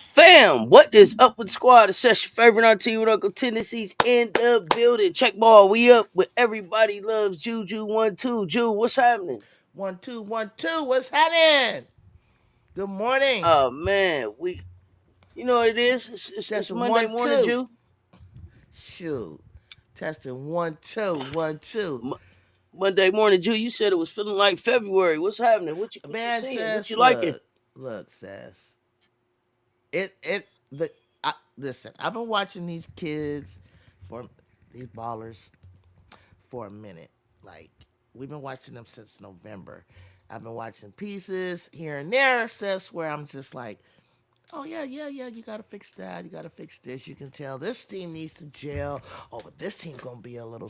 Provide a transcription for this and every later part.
Fam, what is up with the squad? It's Cess, your favorite auntie with Uncle Tennessee's in the building. Check ball, we up with everybody loves JUJU 1-2. Ju, what's happening? 1 2 1 2. What's happening? Good morning. Oh man, you know what it is? It's Testing Monday one morning, two. Ju. Shoot. Testing 1 2 1 2. M- Monday morning, Ju. You said it was feeling like February. What's happening? What you Man seeing? What says, you liking? look, says the listen. I've been watching these kids for these ballers for a minute. Like we've been watching them since November. I've been watching pieces here and there. Says where I'm just like, oh yeah. You gotta fix that. You gotta fix this. You can tell this team needs to gel. Oh, but this team gonna be a little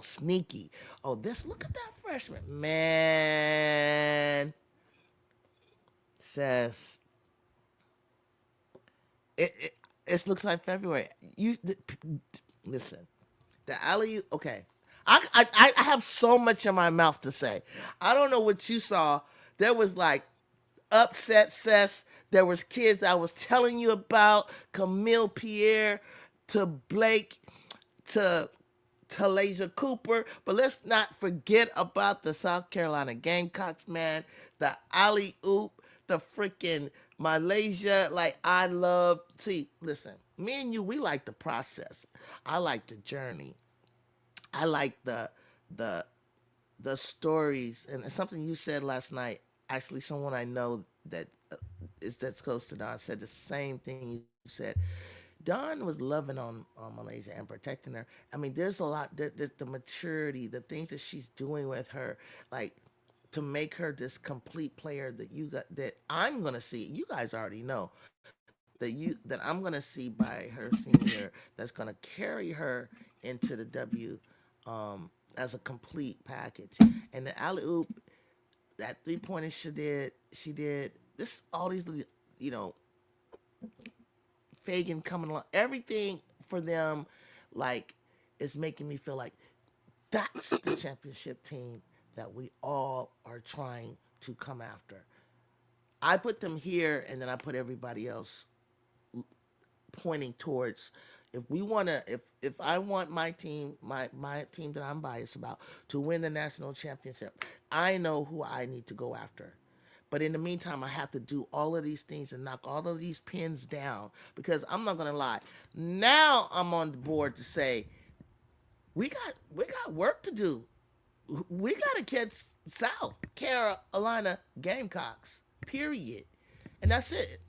sneaky. Oh, this look at that freshman man. Says it. It looks like February. Listen. The alley. Okay. I have so much in my mouth to say. I don't know what you saw. There was like upset cess. There was kids I was telling you about, Camille Pierre to Blake to Talasia Cooper. But let's not forget about the South Carolina Gamecocks, man. The alley oop, the freaking Malaysia. Like I love. See, listen, me and you, we like the process. I like the journey. I like the the stories, and something you said last night. Actually, someone I know that that's close to Don said the same thing you said. Don was loving on Malaysia and protecting her. I mean, there's a lot. There's the maturity, the things that she's doing with her, like to make her this complete player that you got that I'm gonna see. You guys already know that I'm gonna see by her senior. That's gonna carry her into the W as a complete package. And the alley oop, that 3 pointer she did this all these you know Fagan coming along, everything for them, like is making me feel like that's the championship team that we all are trying to come after. I put them here, and then I put everybody else pointing towards if I want my team that I'm biased about to win the national championship, I know who I need to go after. But in the meantime, I have to do all of these things and knock all of these pins down because I'm not gonna lie. Now I'm on the board to say we got work to do. We gotta catch South Carolina Gamecocks. Period. And that's it.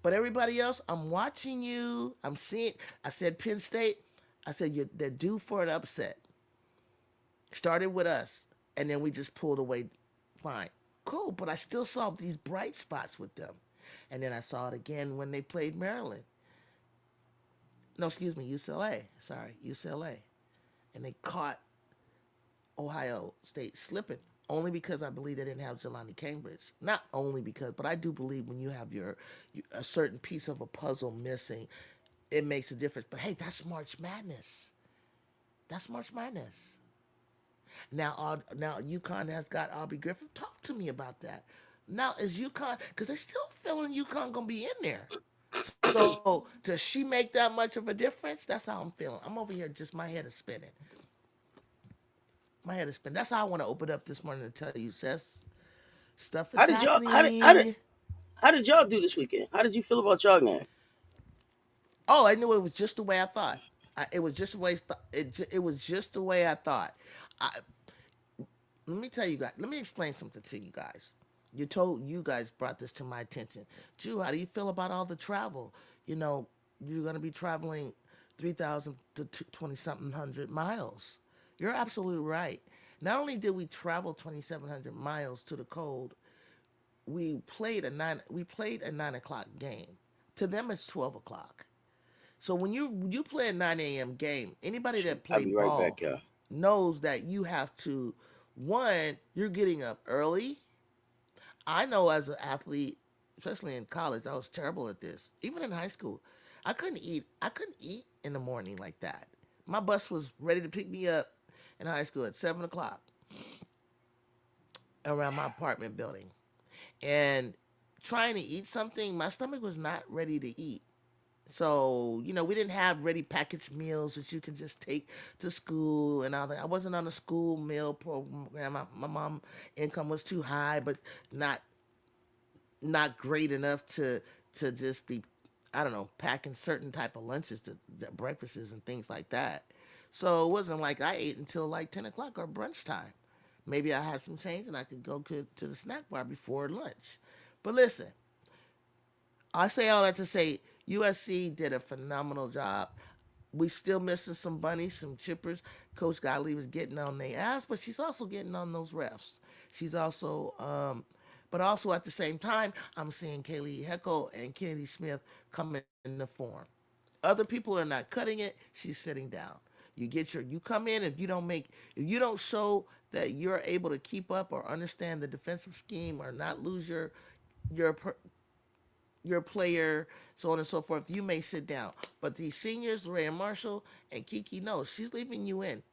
But everybody else, I'm watching you. I'm seeing. I said Penn State. I said they're due for an upset. Started with us, and then we just pulled away. Fine, cool. But I still saw these bright spots with them, and then I saw it again when they played Maryland. No, excuse me, UCLA. Sorry, UCLA, and they caught Ohio State slipping. Only because I believe they didn't have Jelani Cambridge. Not only because, but I do believe when you have a certain piece of a puzzle missing, it makes a difference. But hey, that's March Madness. That's March Madness. Now UConn has got Aubrey Griffin. Talk to me about that. Now is UConn because they still feeling UConn gonna be in there. So does she make that much of a difference? That's how I'm feeling. I'm over here just my head is spinning. My head is spinning. That's how I want to open up this morning to tell you, Seth. Stuff is How did y'all how did how did happening. How did y'all do this weekend? How did you feel about y'all game? Oh, I knew it was just the way I thought. It was just the way it was just the way I thought. I, let me tell you guys. Let me explain something to you guys. You guys brought this to my attention. Jew, how do you feel about all the travel? You know, you're going to be traveling 3,000 to 20 something hundred miles. You're absolutely right. Not only did we travel 2,700 miles to the cold, we played a 9 o'clock game. To them, it's 12 o'clock. So when you play a 9 a.m. game, anybody Shoot, that I'll be played right back, ball y'all. knows that you have to, one, you're getting up early. I know as an athlete, especially in college, I was terrible at this. Even in high school, I couldn't eat in the morning like that. My bus was ready to pick me up in high school at 7 o'clock around my apartment building, and trying to eat something, my stomach was not ready to eat. So, we didn't have ready packaged meals that you can just take to school and all that. I wasn't on a school meal program. My mom income was too high, but not not great enough to just be, I don't know, packing certain type of lunches to breakfasts and things like that. So it wasn't like I ate until like 10 o'clock or brunch time. Maybe I had some change and I could go to the snack bar before lunch. But listen, I say all that to say USC did a phenomenal job. We still missing some bunnies, some chippers. Coach Godley was getting on their ass, but she's also getting on those refs. She's also, but also at the same time, I'm seeing Kaylee Heckle and Kennedy Smith come in the form. Other people are not cutting it. She's sitting down. You come in, if you don't show that you're able to keep up or understand the defensive scheme or not lose your your player, so on and so forth, you may sit down. But these seniors, Ray and Marshall and Kiki, no, she's leaving you in.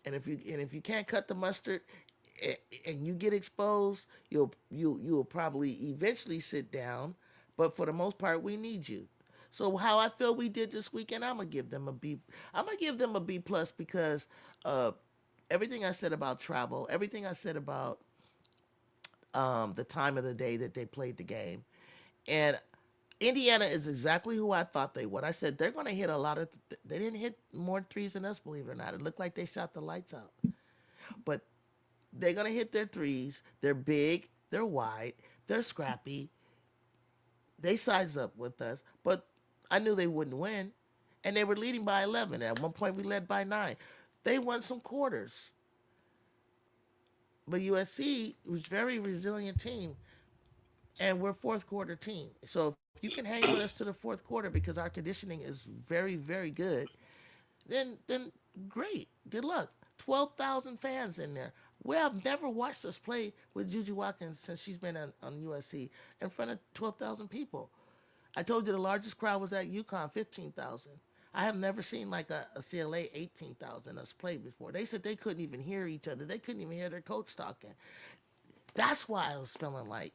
And if you can't cut the mustard and you get exposed, you'll probably eventually sit down. But for the most part, we need you. So how I feel we did this weekend, I'm gonna give them a B. I'm gonna give them a B plus because uh, everything I said about travel, everything I said about the time of the day that they played the game, and Indiana is exactly who I thought they would. I said they're going to hit a lot of. They didn't hit more threes than us, believe it or not. It looked like they shot the lights out, but they're going to hit their threes. They're big. They're wide. They're scrappy. They size up with us, but I knew they wouldn't win, and they were leading by 11. At one point, we led by 9. They won some quarters, but USC was a very resilient team, and we're fourth quarter team. So if you can hang with us to the fourth quarter because our conditioning is very, very good, then great. Good luck. 12,000 fans in there. We have never watched us play with JUJU Watkins since she's been on USC in front of 12,000 people. I told you the largest crowd was at UConn, 15,000. I have never seen like a CLA 18,000 us play before. They said they couldn't even hear each other. They couldn't even hear their coach talking. That's why I was feeling like,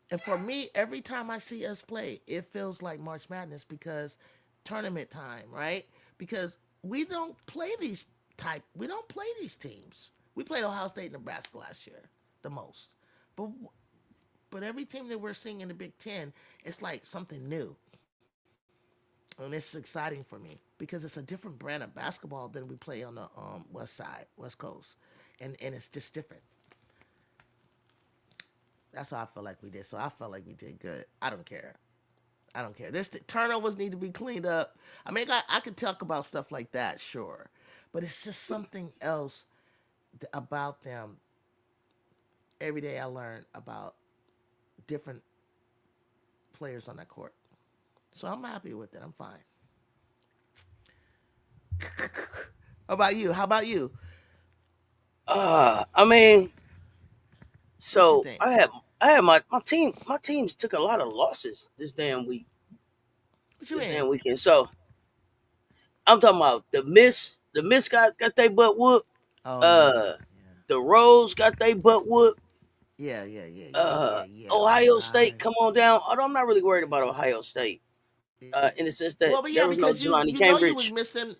and for me, every time I see us play, it feels like March Madness because tournament time, right? Because we don't play these teams. We played Ohio State and Nebraska last year, the most. But but every team that we're seeing in the Big Ten, it's like something new. And it's exciting for me because it's a different brand of basketball than we play on the west side, west coast. And it's just different. That's how I feel like we did. So I felt like we did good. I don't care. I don't care. There's turnovers need to be cleaned up. I mean, I could talk about stuff like that, sure, but it's just something else about them. Every day I learn about different players on that court. So I'm happy with it. I'm fine. How about you? How about you? I mean, What you so think? I had my teams took a lot of losses What you this mean? damn weekend. So I'm talking about the miss got their butt whooped. Oh yeah, Uh, the Rose got their butt whooped. yeah, yeah, yeah, yeah, yeah, yeah. Oh Ohio State, my. come on down. Although I'm not really worried about Ohio State, in the sense Well, that but yeah, there was no because Jelani you know you was Cambridge. missing.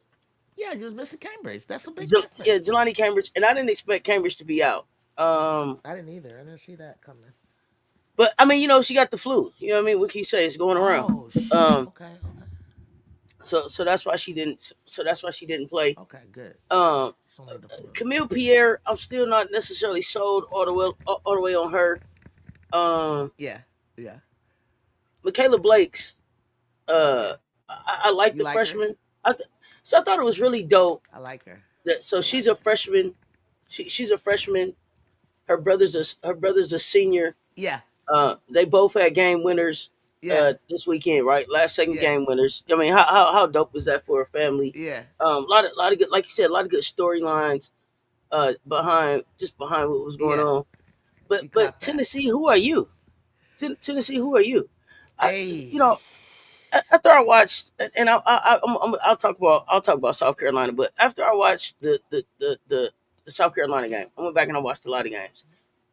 Yeah, you was missing Cambridge. That's a big Yeah, difference. Jelani Cambridge, and I didn't expect Cambridge to be out. Um, I didn't either. I didn't see that coming. But I mean, she got the flu. You know what I mean? What can you say? It's going around. Oh shoot. Um, Okay. Okay. so that's why she didn't. So that's why she didn't play. Okay. Good. Um, It's only the flu. Camille Pierre, I'm still not necessarily sold all the way on her. Um, Yeah. Yeah. Michaela Blake's. Yeah. I like You the like her? freshman. So I thought it was really dope I like her. that. So I she's like a her. freshman. She's a freshman. Her brother's a senior. Yeah. They both had game winners Yeah. this weekend, right? Last second Yeah. game winners. I mean, how dope is that for a family? Yeah. A lot of good, like you said, a lot of good storylines behind what was going Yeah. on. But You but caught that. Tennessee, who are you? Tennessee, who are you? I, you Hey. know, after I watched, and I'll talk about South Carolina, but after I watched the South Carolina game, I went back and I watched a lot of games.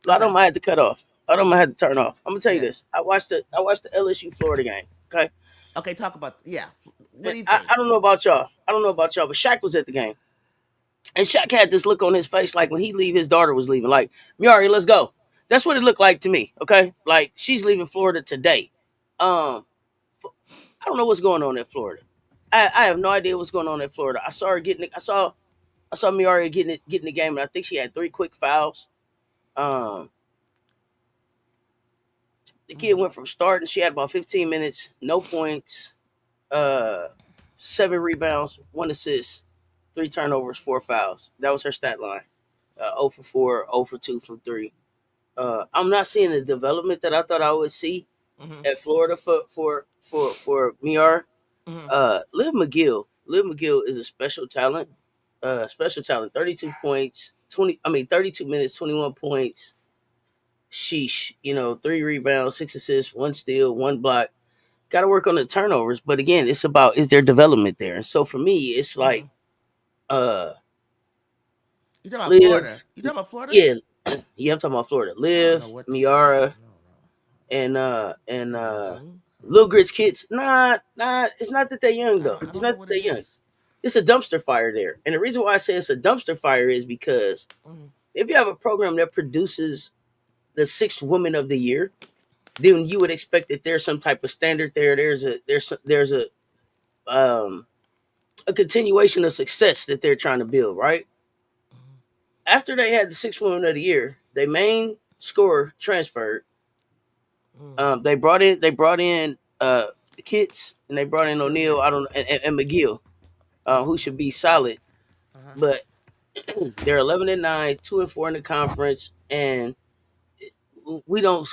A lot of Okay. them I had to cut off. A lot of them I had to turn off. I'm gonna tell you Yeah. this. I watched the LSU Florida game. Okay, Okay. Talk about. Yeah. What and do you I, think? I don't know about y'all. I don't know about y'all, but Shaq was at the game, and Shaq had this look on his face like when he leave, his daughter was leaving. Like, Miari, let's go. That's what it looked like to me. Okay, like she's leaving Florida today. Um, I don't know what's going on in Florida. I have no idea what's going on in Florida. I saw her getting it. I saw Miari getting the game, and I think she had three quick fouls. Um, the kid Mm-hmm. went from starting. She had about 15 minutes, no points, uh, 7 rebounds, 1 assist, 3 turnovers, 4 fouls. That was her stat line. 0 for 4, 0 for 2 from three. I'm not seeing the development that I thought I would see Mm-hmm. at Florida for Miar. Mm-hmm. Liv McGill is a special talent. Special talent. 32 points. 32 minutes. 21 points. Sheesh. 3 rebounds, 6 assists, 1 steal, 1 block. Got to work on the turnovers, but again, it's about is there development there. And so for me, it's Mm-hmm. like uh You talking about Florida? Liv. You talking about Florida? Yeah, yeah. I'm talking about Florida. I don't know Liv, what. Miara, No. No. and They're young. Lil Grits kids. Nah. It's not that they're young though. I It's don't know not that what they're it young. is. It's a dumpster fire there. And the reason why I say it's a dumpster fire is because Mm-hmm. if you have a program that produces the sixth woman of the year, then you would expect that there's some type of standard there. Um a continuation of success that they're trying to build, right? After they had the sixth woman of the year, their main scorer transferred. Mm-hmm. They brought in the Kits and they brought in O'Neal, Cecilia. I don't know, and McGill, who Mm-hmm. should be solid, Uh-huh. but they're 11-9, 2-4 in the conference, and we don't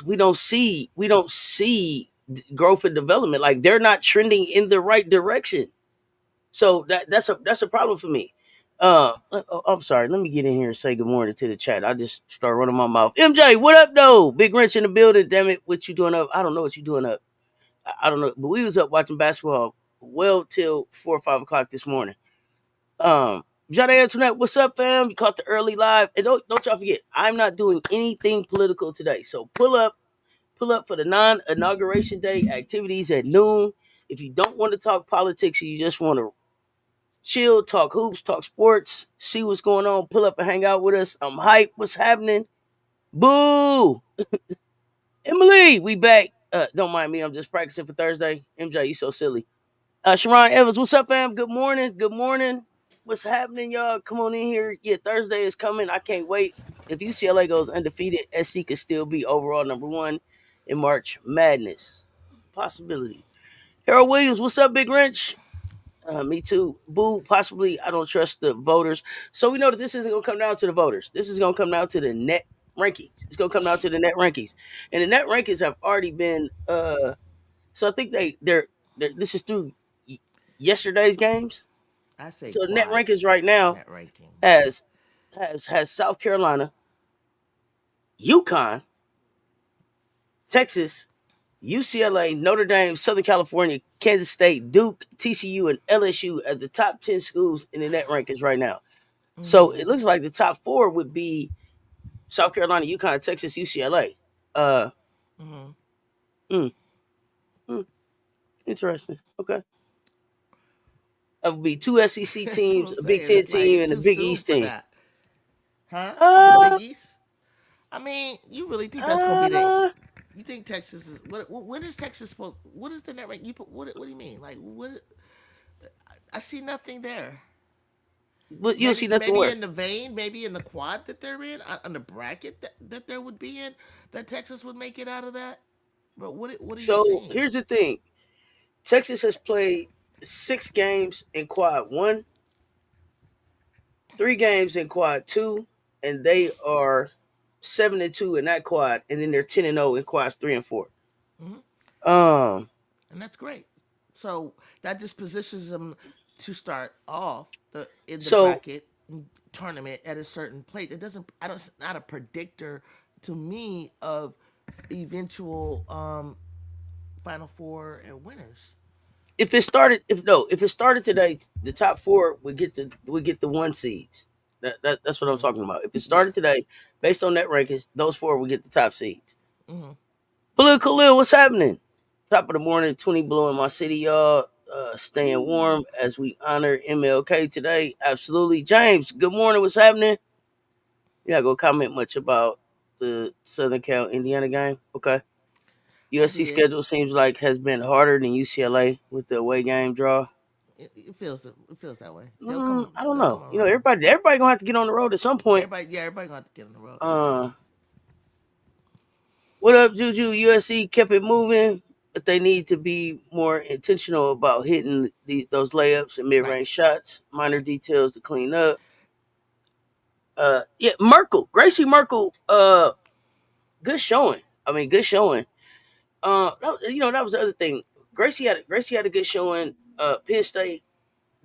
see growth and development. Like they're not trending in the right direction. So that's a problem for me. I'm sorry. Let me get in here and say good morning to the chat. I just start running my mouth. MJ, what up though? Big wrench in the building. Damn it, what you doing up? I don't know what you doing up. I don't know, but we was up watching basketball well till 4 or 5 o'clock this morning. Jade Antoinette, what's up, fam? You caught the early live, and don't y'all forget, I'm not doing anything political today. So pull up for the non-inauguration day activities at noon. If you don't want to talk politics, you just want to chill, talk hoops, talk sports, see what's going on, pull up and hang out with us. I'm hyped. What's happening? Boo! Emily, we back. Don't mind me. I'm just practicing for Thursday. MJ, you so silly. Sharon Evans, what's up, fam? Good morning. Good morning. What's happening, y'all? Come on in here. Yeah, Thursday is coming. I can't wait. If UCLA goes undefeated, SC could still be overall number one in March Madness. Possibility. Harold Williams, what's up, Big Wrench? Me too. Boo, possibly. I don't trust the voters. So we know that this isn't going to come down to the voters. This is going to come down to the net rankings. It's going to come down to the net rankings. And the net rankings have already been so I think they're this is through yesterday's games. I say So the net rankings quads. right now Net rankings. has South Carolina, UConn, Texas, UCLA, Notre Dame, Southern California, Kansas State, Duke, TCU, and LSU as the top 10 schools in the net rankings right now. So it Mm-hmm. looks like the top four would be South Carolina, UConn, Texas, UCLA. Uh, Mm-hmm. mm, mm, Interesting. Okay. That would be two SEC That's what teams, I'm a Big saying. Ten It's like team, it's and a too Big soon East for team. that, huh? The Uh, Big East. I mean, you really think that's gonna be the? uh, You think Texas is what? When is Texas supposed? What is the net rank? You put what? What do you mean? Like what? I see nothing there. But you'll see Maybe nothing maybe where. in the vein, maybe in the quad that they're in, on the bracket that there would be in, that Texas would make it out of that. But what are you So seeing? here's the thing: Texas has played 6 games in quad one, 3 games in quad two, and they are 7-2 in that quad, and then they're 10-0 in quads 3 and 4. Hmm. Um, And that's great. So that just positions them to start off in the so bracket tournament at a certain place. It doesn't. I don't. It's not a predictor to me of eventual Final Four and winners. if it started today, the top four would get the 1 seeds. That's what I'm Mm. talking about. If it Yeah. started today, based on net rankings, those four would get the top seeds. Hmm. Khalil, what's happening? Top of the morning, 20 below in my city, y'all. Staying Ooh. warm as we honor MLK today. Absolutely. James, good morning. What's happening? You not gonna comment much about the Southern Cal Indiana game? Okay. I USC did. schedule seems like has been harder than UCLA with the away game draw. It feels that way. They'll come. I don't They'll come know. around. Everybody gonna have to get on the road at some point. Everybody gonna have to get on the road. You're right. Uh, what up, Juju? USC kept it moving, but they need to be more intentional about hitting those layups and mid Right. range shots. Minor Right. details to clean up. Yeah, Merkel, Gracie Merkel. Good showing. I mean, good showing. That was the other thing. Gracie had a good showing. Penn State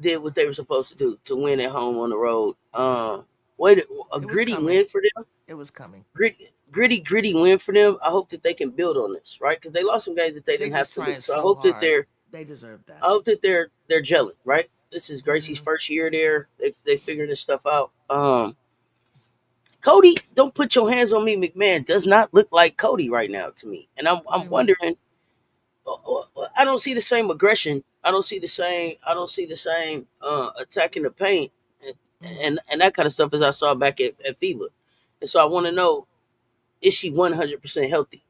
did what they were supposed to do to win at home on the road. A It was gritty coming. win for them. It was coming. Gritty win for them. I hope that they can build on this, right? Because they lost some games that they They didn't have just to trying lose. So I so hope that hard. they're They deserve I that. hope that they're gelling, right? This is Gracie's Hmm. first year there. They figured this stuff out. Cody, don't put your hands on me. McMahon does not look like Cody right now to me, and I'm What do I'm you mean? wondering. I don't see the same aggression. I don't see the same attacking the paint and, Hmm. and that kind of stuff as I saw back at FIBA. And so I want to Hmm. know: is she 100% healthy,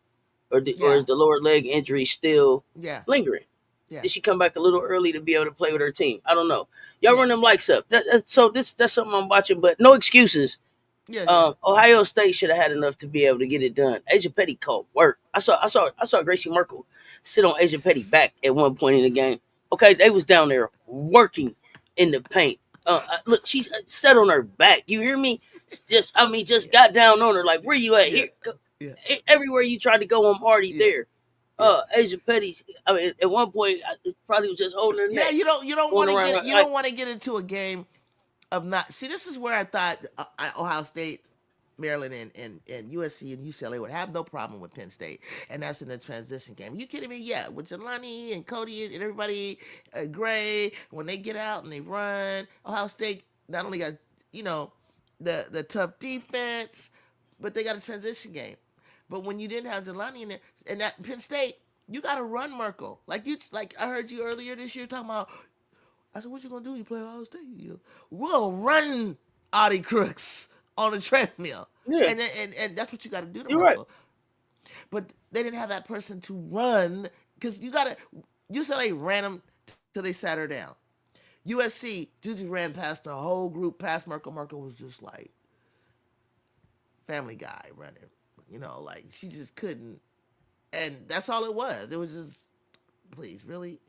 or Yeah. is the lower leg injury still Yeah. lingering? Yeah. Did she come back a little early to be able to play with her team? I don't know. Y'all Yeah. run them likes up. That's something I'm watching, but no excuses. Yeah. Yeah. Ohio State should have had enough to be able to get it done. Asia Petty called work. I saw Gracie Merkel sit on Asia Petty back at one point in the game. Okay, they was down there working in the paint. Look, she sat on her back. You hear me? Just Yeah. got down on her. Like, where you at? Yeah. Here, Yeah. everywhere you tried to go, I'm already Yeah. there. Yeah. Asia Petty. I mean, at one point, I probably was just holding her Yeah. neck, You don't going want to around get like, you don't want to get into a game of not. See, this is where I thought Ohio State, Maryland, and USC and UCLA would have no problem with Penn State, and that's in the transition game. You kidding me? Yeah, with Jelani and Cody and everybody, Gray, when they get out and they run, Ohio State not only got you know the tough defense, but they got a transition game. But when you didn't have Jelani in there, and that Penn State, you got to run Merkel. Like I heard you earlier this year talking about. I said, "What you gonna do? You play Ohio State? We're gonna run Audie Crooks on the treadmill, yeah, and that's what you got to do to you're right. Merkel." But they didn't have that person to run because you got to. UCLA ran them till they sat her down. USC, Juju ran past the whole group, past Merkel. Merkel was just like Family Guy running, like she just couldn't, and that's all it was. It was just, please, really,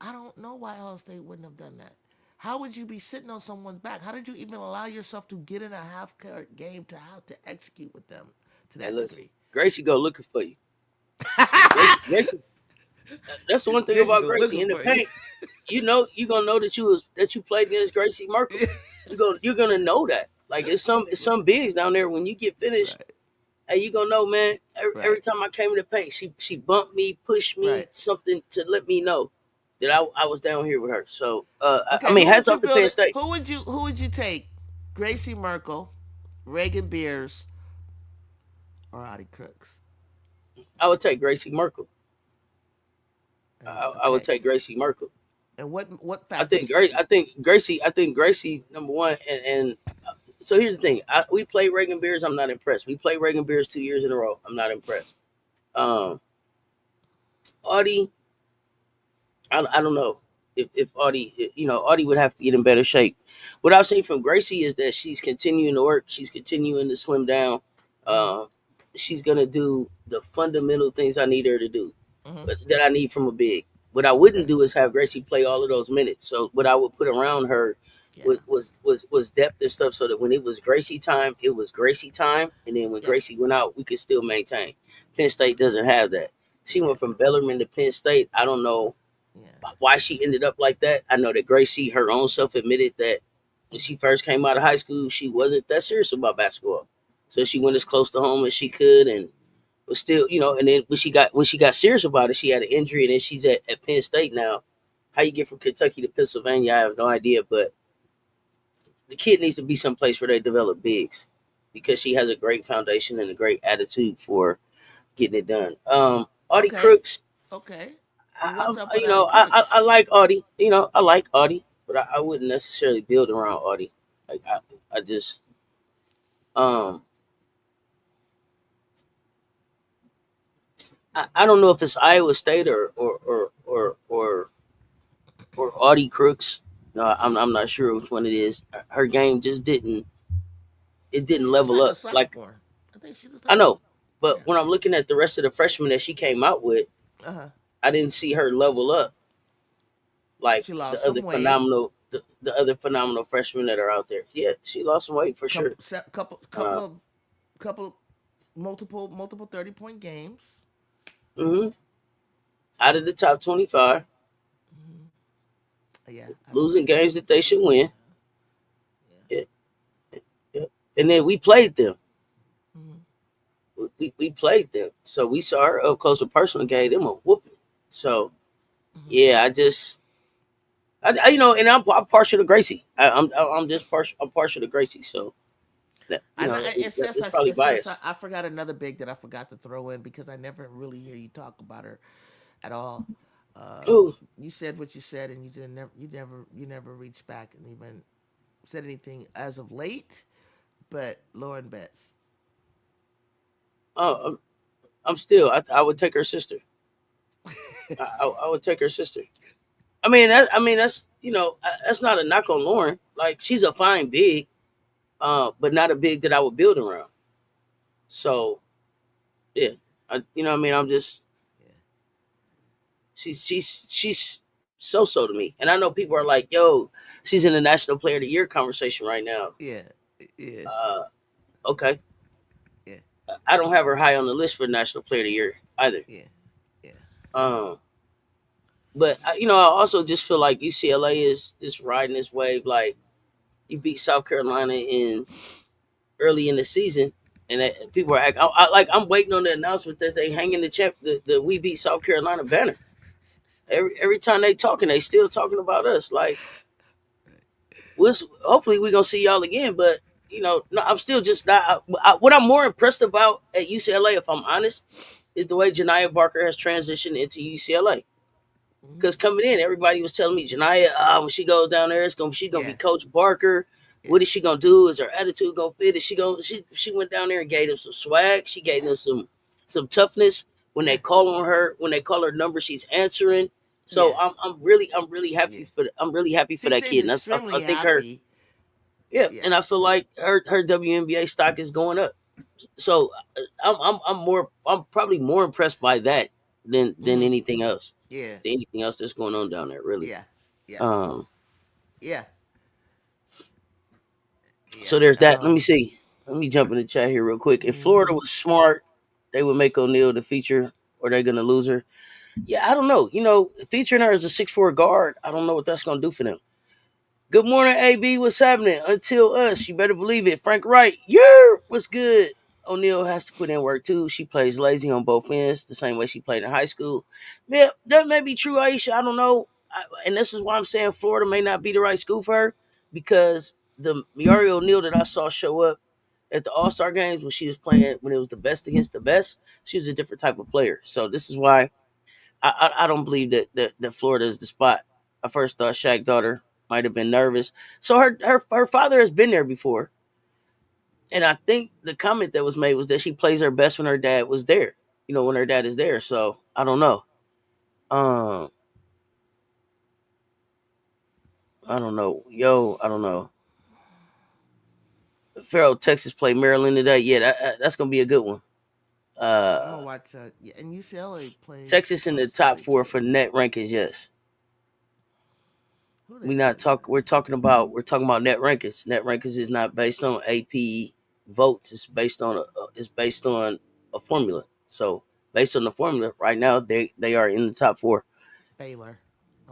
I don't know why Ohio State wouldn't have done that. How would you be sitting on someone's back? How did you even allow yourself to get in a half court game to have to execute with them to Hey, that listen, degree? Gracie go looking for you. Gracie, that's the one thing Gracie about go Gracie looking in the for you. paint. You gonna know that you played against Gracie Merkel. You're gonna know that. Like it's some bigs down there. When you get finished, Right, hey, you gonna know, man. Every right, time I came in the paint, she bumped me, pushed me, right. something to let me know that I was down here with her. So I Okay, mean, who hats would you off to build Penn it? State. Who would you take? Gracie Merkel, Reagan Beers, or Audie Crooks? I would take Gracie Merkel. I would Okay, take Gracie Merkel. and what I think factors? great. I think Gracie number one, and so here's the thing. We play Reagan Beers. I'm not impressed. We play Reagan Beers 2 years in a row. I'm not impressed. Um, Audie, I don't know if Audie, Audie would have to get in better shape. What I've seen from Gracie is that she's continuing to work. She's continuing to slim down. Mm-hmm. Um, she's gonna do the fundamental things I need her to do, Mm-hmm. that I need from a big. What I wouldn't Okay. do is have Gracie play all of those minutes. So what I would put around her Yeah. was depth and stuff, so that when it was Gracie time, it was Gracie time, and then when Yeah. Gracie went out, we could still maintain. Penn State doesn't have that. She Yeah. went from Bellarmine to Penn State. I don't know Yeah. why she ended up like that. I know that Gracie, her own self, admitted that when Mm-hmm. she first came out of high school, she wasn't that serious about basketball. So she went as close to home as she could, and was still, And then when she got serious about it, she had an injury, and then she's at Penn State now. How you get from Kentucky to Pennsylvania, I have no idea, but the kid needs to be someplace where they develop bigs, because she has a great foundation and a great attitude for getting it done. Audie Okay. Crooks, Okay. And I, what's up I with Addie I Crooks? like Audie. I like Audie, but I wouldn't necessarily build around Audie. Like I just um I don't know if it's Iowa State or Audie Crooks. No, I'm not sure which one it is. Her game just I think didn't she was level like a up. Like, sophomore. I think she was I like a know, but yeah. when I'm looking at the rest of the freshmen that she came out with, Uh huh. I didn't see her level up like She lost some weight. the other phenomenal freshmen that are out there. Yeah, she lost some weight for sure. Couple, couple, couple Uh, of, couple, multiple 30-point games. hmm Out of the top 25, Hmm. Yeah, I don't losing think. games that they should win. Yeah, Yeah, yeah. And then we played them. yeah. Hmm. We played them, so we saw her up close and personal, gave them a whooping. So Hmm. yeah, and I'm partial to Gracie. I'm just partial. I'm partial to Gracie. So that It says it's probably biased. I forgot another big that I forgot to throw in because I never really hear you talk about her at all. Ooh, You said what you said, and you never reached back and even said anything as of late. But Lauren Betts, I'm, I'm still. I would take her sister. I would take her sister. That's that's not a knock on Lauren. Like, she's a fine big, but not a big that I would build around. So yeah, I'm just yeah, she's so to me. And I know people are like, "Yo, she's in the National Player of the Year conversation right now." yeah, yeah, Uh, okay, yeah, I don't have her high on the list for National Player of the Year either. yeah, yeah, Um, but I also just feel like UCLA is riding this wave. Like, you beat South Carolina in early in the season, and people are I'm waiting on the announcement that they hanging the we beat South Carolina banner. Every time they talking, they still talking about us. Like, hopefully we gonna see y'all again. But no, I'm still just not. What I'm more impressed about at UCLA, if I'm honest, is the way Janiyah Barker has transitioned into UCLA. mm-hmm. Because coming in, everybody was telling me Janiyah, when she goes down there, she's gonna be Yeah, Coach Barker. yeah, What is she gonna do? Is her attitude gonna fit? Is she gonna she went down there and gave them some swag. She gave yeah, them some toughness. When they yeah, call on her, when they call her number, she's answering. So yeah, I'm really yeah. happy for She that seemed kid, and I extremely think her, happy. yeah, Yeah. and I feel like her WNBA stock is going up. So I'm probably more impressed by that than Mm-hmm. anything else, Yeah, that's going on down there, really. yeah, yeah, Um, yeah, yeah. so there's that. Let me see. Let me jump in the chat here real quick. If Florida Mhm. was smart, they would make O'Neal the feature, or they're gonna lose her. Yeah, I don't know. Featuring her as a 6'4" guard, I don't know what that's gonna do for them. Good morning, AB. What's happening? Until us, you better believe it. Frank Wright, yeah, what's good? O'Neal has to put in work too. She plays lazy on both ends, the same way she played in high school. Yeah, that may be true, Aisha. I don't know. And this is why I'm saying Florida may not be the right school for her, because the Miari O'Neal that I saw show up at the All Star games when she was playing, when it was the best against the best, she was a different type of player. So this is why I don't believe that Florida is the spot. I first thought Shaq daughter might have been nervous. So her father has been there before, and I think the comment that was made was that she plays her best when her dad was there. when her dad is there. So I don't know. Um, I don't know. I don't know. Farrell, Texas play Maryland today. Yeah, that's gonna be a good one. I'm gonna Uh, watch. Yeah, and UCLA plays Texas in the Clemson top today four too. for net rankings. Yes, Who they we not play talk. today? We're talking about net rankings. Net rankings is not based on AP votes. It's based on a formula. So based on the formula, right now they are in the top four. Baylor.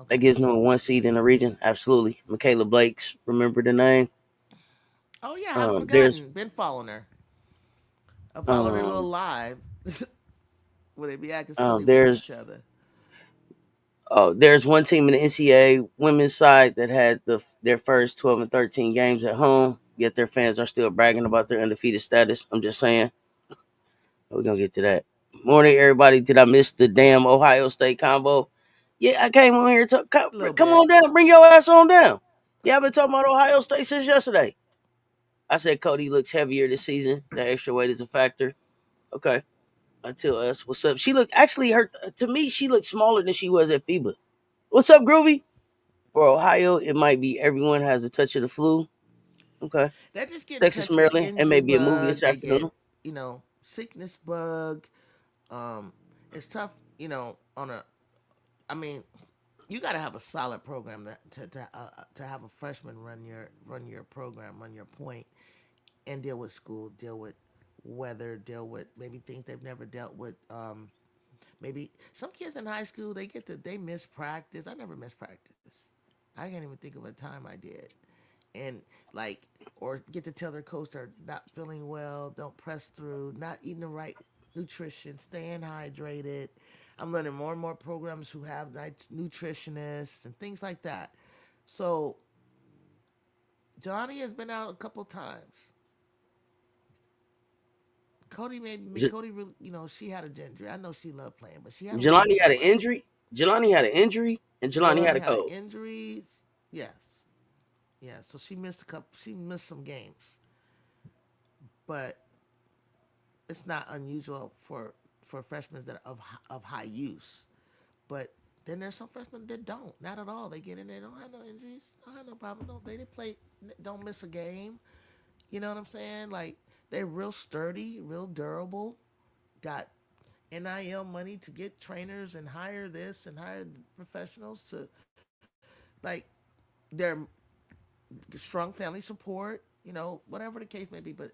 That Okay. gives them a one seed in the region. Absolutely, Michaela Blake's. Remember the name? Oh yeah, I haven't There's forgotten. Been following her. I followed her little um live where they be acting um silly with there's each other. there's one team in the NCAA women's side that had their first 12 and 13 games at home. Yet their fans are still bragging about their undefeated status. I'm just saying. We're gonna get to that. Morning, everybody. Did I miss the damn Ohio State combo? Yeah, I came on here to come, A little come bit. on down. Bring your ass on down. Yeah, I've been talking about Ohio State since yesterday. I said Cody looks heavier this season. That extra weight is a factor. Okay. Until us. What's up? She looked actually her to me, she looked smaller than she was at FIBA. What's up, Groovy? For Ohio, it might be everyone has a touch of the flu. Okay. They just get in Texas, touch of the Maryland, and injury maybe a movie bug. this They get, afternoon. sickness bug. Um, it's tough, on a. I mean, you got to have a solid program to have a freshman run your program, run your point, and deal with school, deal with weather, deal with maybe things they've never dealt with. Maybe some kids in high school they miss practice. I never missed practice. I can't even think of a time I did. And like or get to tell their coach they're not feeling well, don't press through, not eating the right nutrition, staying hydrated. I'm learning more and more programs who have nutritionists and things like that. So Johnny has been out a couple times. J- Cody really, she had a injury. I know she loved playing, but she had a little Jelani had an something. injury. Jelani had an injury, and Jelani had Jelani a had an cold. injury. Yes, yeah. So she missed a couple. She missed some games, but it's not unusual for freshmen that are of high use. But then there's some freshmen that don't, not at all. They get in there, don't have no injuries, don't have no problem. No, they play, don't miss a game. You know what I'm saying? Like they're real sturdy, real durable. Got NIL money to get trainers and hire this and hire professionals to like their strong family support. Whatever the case may be, but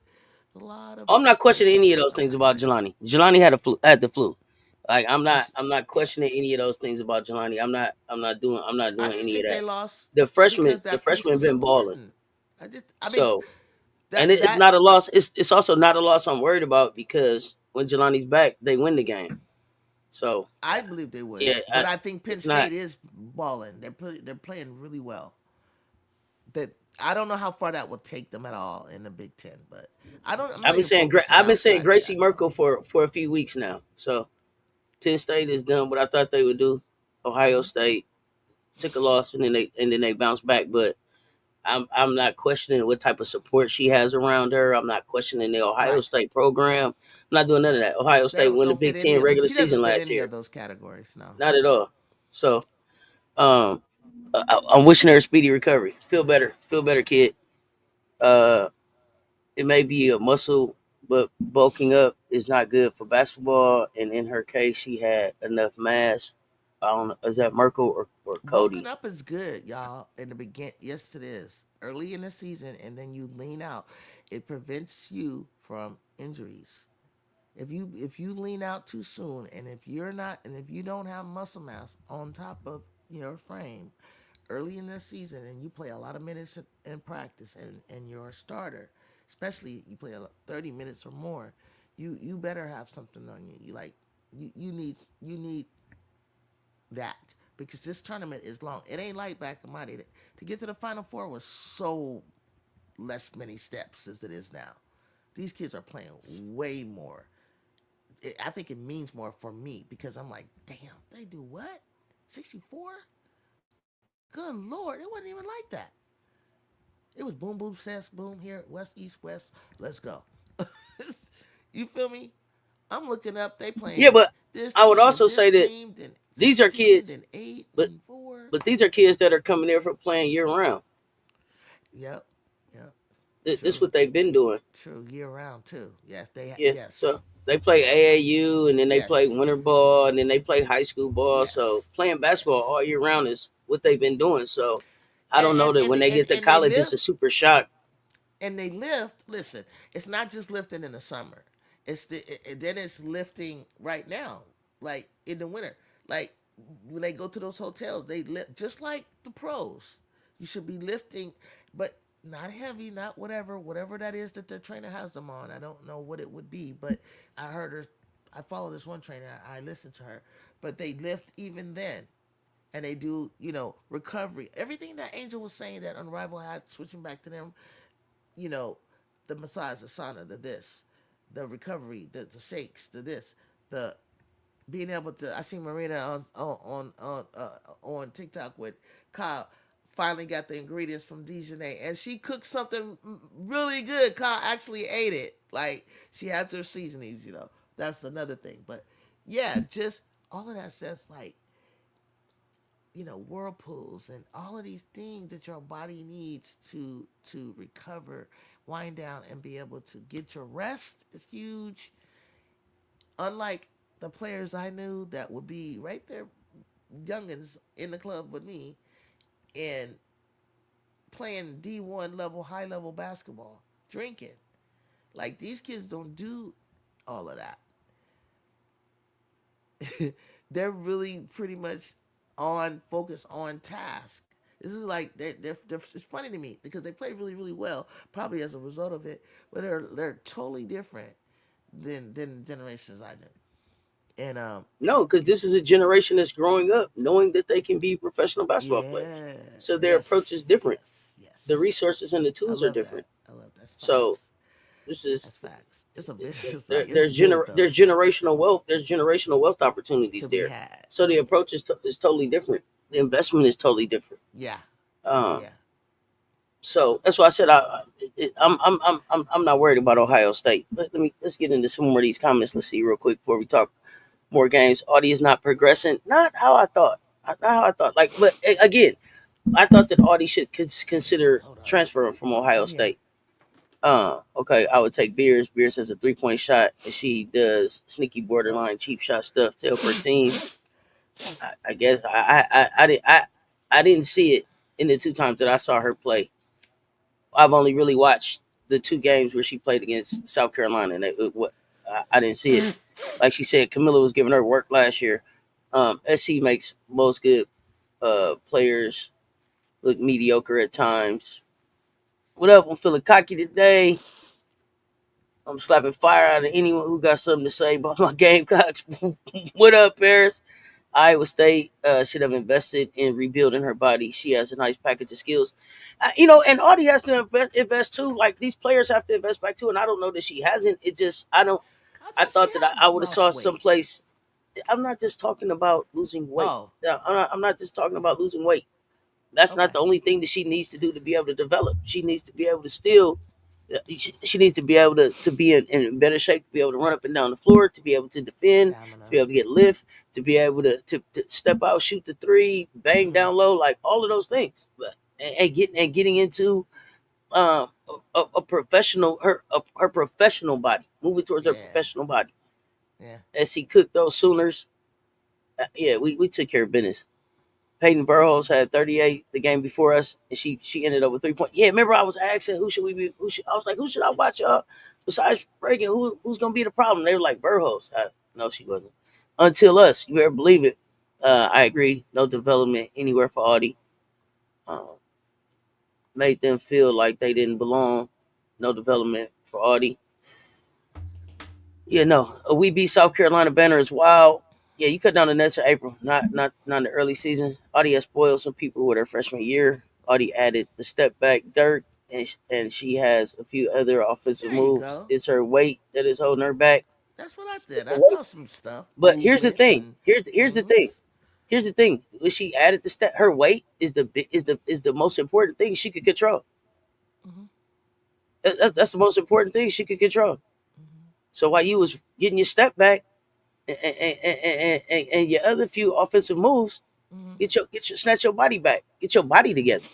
a lot of I'm not questioning any of mistakes those don't things happen. about Jelani. Jelani had the flu. Like I'm And not I'm not yeah, questioning any of those things about Jelani. I'm not I doing just any of think they that. lost The freshman because the that piece freshman was been balling. important. I mean, So and that it's that not a loss. It's also not a loss I'm worried about because when Jelani's back, they win the game. So I believe they would, yeah, but I think Penn it's not. State is balling. They're playing really well. That I don't know how far that will take them at all in the Big Ten, but I'm not even focusing I've been saying outside of Gracie that though. Merkel for a few weeks now. So Penn State has done what I thought they would do. Ohio Hmm. State took a loss and then they bounced back, but I'm not questioning what type of support she has around her. I'm not questioning the Ohio Right, State program. I'm not doing none of right. that. Ohio They State won the don't fit Big any Ten of those. regular She doesn't season fit last any year. of those categories. No. Not at all. So um, I'm wishing her a speedy recovery. Feel better, kid. Uh, it may be a muscle, but bulking up is not good for basketball. And in her case, she had enough mass. I don't know. Is that Merkel or Bulking Cody? up is good, y'all. In the begin, yes, it is. Early in the season, and then you lean out. It prevents you from injuries. If you lean out too soon, and if you don't have muscle mass on top of your frame early in the season, and you play a lot of minutes in practice, and you're a starter, especially you play 30 minutes or more, you better have something on you. You need that because this tournament is long. It ain't like back in my day. To get to the Final Four was so less many steps as it is now. These kids are playing way more. I think it means more for me because I'm like, damn, they do what? 64? Good Lord, it wasn't even like that. It was boom, boom, cess, boom, here, west, east, west. Let's go. You feel me? I'm looking up. They Yeah, playing but this I would team and also this say that team, then these are 16, kids, then 8 but and 4. these are kids that are coming there for playing year round. Yep. Yep. This is True. what they've been doing. True. Year round too. Yes. Yeah, so Yes. they play AAU, and then they play Yes. winter ball, and then they play high school ball. So Yes. playing basketball Yes. all year round is what they've been doing. So I And don't know and that and when they, they and, get to and they college, it's live a super shock. and they lift. Listen, it's not just lifting in the summer. Then it's lifting right now, like in the winter. Like when they go to those hotels, they lift just like the pros. You should be lifting, but not heavy, not whatever that is that their trainer has them on. I don't know what it would be, but I heard her. I follow this one trainer. I listened to her, but they lift even then. And they do, recovery. Everything that Angel was saying that Unrivaled had, switching back to them, you know, the massage, the sauna, the this, the recovery, the shakes, the this, the being able to. I see Marina on TikTok with Kyle. Finally got the ingredients from Dijonay, and she cooked something really good. Kyle actually ate it. Like she has her seasonings. That's another thing. But yeah, just all of that says like whirlpools and all of these things that your body needs to recover, wind down, and be able to get your rest is huge. Unlike the players I knew that would be right there, youngins in the club with me and playing D1 level, high level basketball, drinking. Like these kids don't do all of that. They're really pretty much on focus on task. This is like it's funny to me because they play really really well, probably as a result of it, but they're totally different than generations I knew. And No, because this is a generation that's growing up knowing that they can be professional basketball players. yeah, So their approach is yes, different. yes, The yes. resources and the I tools are love different. that. I love that's So facts. this is That's facts. It's a business. Like it's good though there's generational wealth. There's generational wealth opportunities to be there. had. So the approach is totally different. The investment is totally different. Yeah, Um, yeah. so that's why I said I'm not worried about Ohio State. Let's get into some more of these comments. Let's see real quick before we talk more games. Audie is not progressing. Not how I thought. Not how I thought. Like, but again, I thought that Audie should consider Hold up. transferring from Ohio I'm here. State. Okay, I would take Beers. Beers has a 3-point shot, and she does sneaky borderline cheap shot stuff to help her team. I guess I didn't see it in the two times that I saw her play. I've only really watched the two games where she played against South Carolina, and I didn't see it. Like she said, Camilla was giving her work last year. SC makes most good players look mediocre at times. What up? I'm feeling cocky today. I'm slapping fire out of anyone who got something to say about my Gamecocks. What up, Paris? Iowa State should have invested in rebuilding her body. She has a nice package of skills. And Audie has to invest too. Like these players have to invest back too. And I don't know that she hasn't. It just, I don't, I I thought she thought that had I would have lost saw weight. someplace. I'm not just talking about losing weight. Oh, Yeah, I'm not just talking about losing weight. That's not okay. the only thing that she needs to do to be able to develop. She needs to be able to still she needs to be able to be in better shape, to be able to run up and down the floor, to be able to defend, to be Stamina. able to get lift, to be able to step out, shoot the three, bang Mm-hmm. down low, like all of those things. But getting into a professional her professional body, moving towards her Yeah. professional body. Yeah. As he cooked those Sooners, yeah, we took care of business. Peyton Burroughs had 38 the game before us, and she ended up with 3 points. Yeah, remember I was asking who should we be? I was like, who should I watch? Besides Reagan, who's gonna be the problem? They were like Burroughs. No, she wasn't. Until us, you better believe it. I agree. No development anywhere for Audie. Um, Made them feel like they didn't belong. No development for Audie. Yeah, no. We beat South Carolina banner is wild. Yeah, you cut down the nets in April, not in the early season. Audie has spoiled some people with her freshman year. Audie added the step back dirt, and she has a few other offensive There you moves. go. It's her weight that is holding her back. That's what I It's did. her I weight. thought some stuff, But here's the movement thing. and Here's the thing. movements. Here's the thing. When she added the step, her weight is the most important thing she could control. Mm-hmm. That's the most important thing she could control. Mm-hmm. So while you was getting your step back and your other few offensive moves, Hmm. get your snatch your body back, get your body together.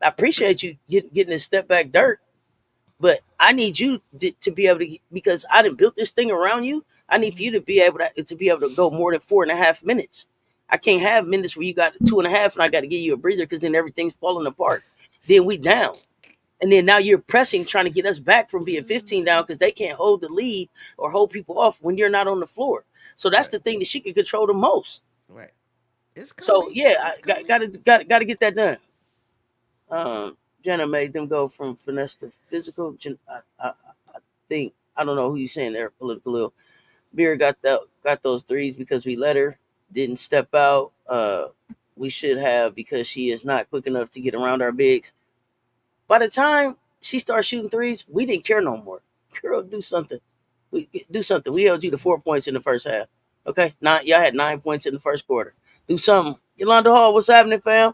I appreciate you getting this step back dirt, but I need you to be able to, because I didn't build this thing around you. I need for Hmm. you to be able to go more than 4.5 minutes. I can't have minutes where you got 2.5 and I got to give you a breather because then everything's falling apart. Then we down. And then now you're pressing, trying to get us back from being 15 down because they can't hold the lead or hold people off when you're not on the floor. So that's Right. the thing that she can control the most. Right. It's So coming. yeah, It's I got coming. to get that done. Jenna made them go from finesse to physical. I think I don't know who you saying there. Political. Beer got those threes because we let her. Didn't step out. We should have because she is not quick enough to get around our bigs. By the time she started shooting threes, we didn't care no more. Girl, do something. Do something. We held you to 4 points in the first half. Okay, y'all had 9 points in the first quarter. Do something. Yolanda Hall, what's happening, fam?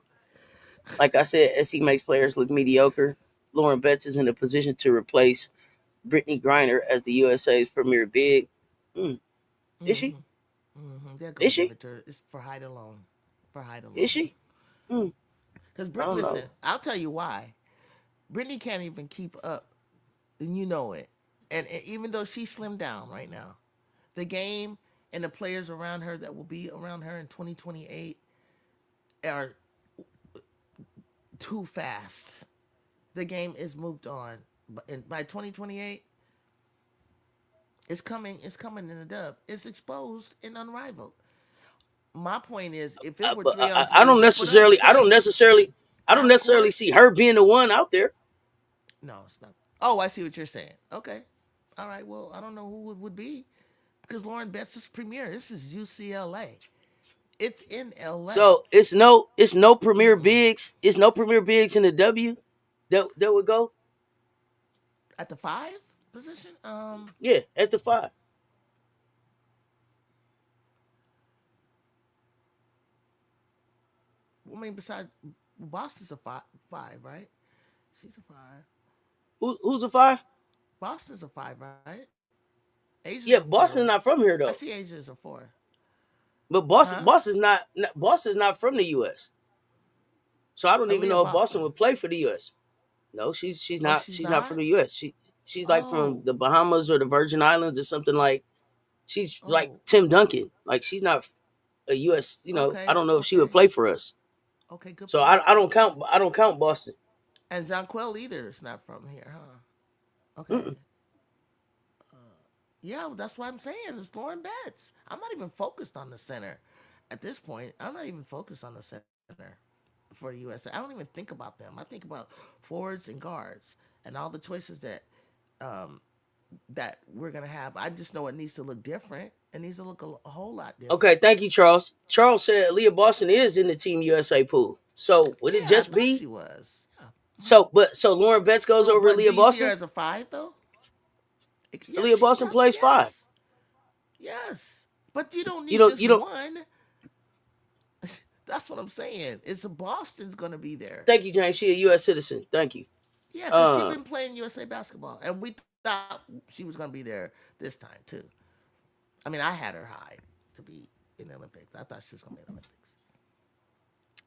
Like I said, SC makes players look mediocre. Lauren Betts is in a position to replace Brittany Griner as the USA's premier big. Mm, is she? Hmm. Hmm. They're gonna Is give she? it to her. It's for height alone. For height Is alone. she? Mm, Because I Brit, don't know. listen, I'll tell you why. Brittany can't even keep up, and you know it. And even though she's slimmed down right now, the game and the players around her that will be around her in 2028 are too fast. The game is moved on, but by 2028, it's coming. It's coming in a dub. It's exposed and unrivaled. My point is, if it were But three on I three, don't but no, necessarily. I don't Cess, necessarily. I don't half necessarily court. see her being the one out there. No, it's not. Oh, I see what you're saying. Okay, all right. Well, I don't know who it would be because Lauren Betts is premier. This is UCLA. It's in LA. So it's no premier Mm-mm. bigs. It's no premier bigs in the W that would go. At the five position, Yeah, at the five. I mean, besides Boston's a five, right? She's a five. Who's a five? Boston's a five, right? Asia's a Yeah, four. Boston's not from I here see though. Asia as a four. But Huh? Boston's not from the U.S. So I don't even Aaliyah know if Boston Boston. would play for the U.S. No, she's Oh, not. she's She's not from not? the U.S. She's like from Oh. the Bahamas or the Virgin Islands or something like. She's like Oh. Tim Duncan. Like she's not a U.S. I Okay. don't know if she would Okay. play for us. Okay, good So point. I don't count. I don't count Boston. And Jonquel either is not from here, huh? Okay. Mm-mm. Uh, yeah, well, that's what I'm saying. It's Lauren Betts. I'm not even focused on the center at this point. I'm not even focused on the center for the USA. I don't even think about them. I think about forwards and guards and all the choices um, that we're gonna have. I just know it needs to look different. It needs to look a whole lot Okay, different. thank you, Charles. Charles said Leah Boston is in the Team USA pool. So would it Yeah, I just thought be she was. Yeah. Mhm. so Lauren Betts goes So, over but do Leah you see her Boston? as a five though? Yes, Leah she. Boston Yep. plays five. Yes. Yes. But you don't You need don't just you don't one. That's what I'm saying. It's a Boston's gonna be there. thank you, James. She a US citizen. Thank you. Yeah, because she's Uh been playing USA basketball, and we thought she was gonna be there this time too. I mean, I had her high to be in the Olympics. I thought she was gonna be in the Olympics.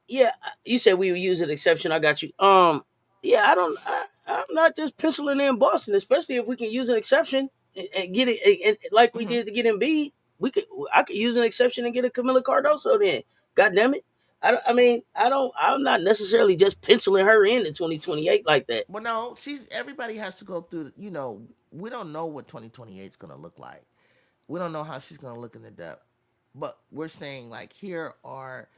yeah, you said we would use an exception. I got you. Yeah, I'm not just penciling in Boston, especially if we can use an exception and get it and like we Hmm. did to get Embiid. We could I could use an exception and get a Camila Cardoso then. God damn it. I mean, I'm not necessarily just penciling her in 2028 like that. Well, no, she's. Everybody has to go through. We don't know what 2028 is gonna look like. We don't know how she's gonna look in the depth. But we're saying like here are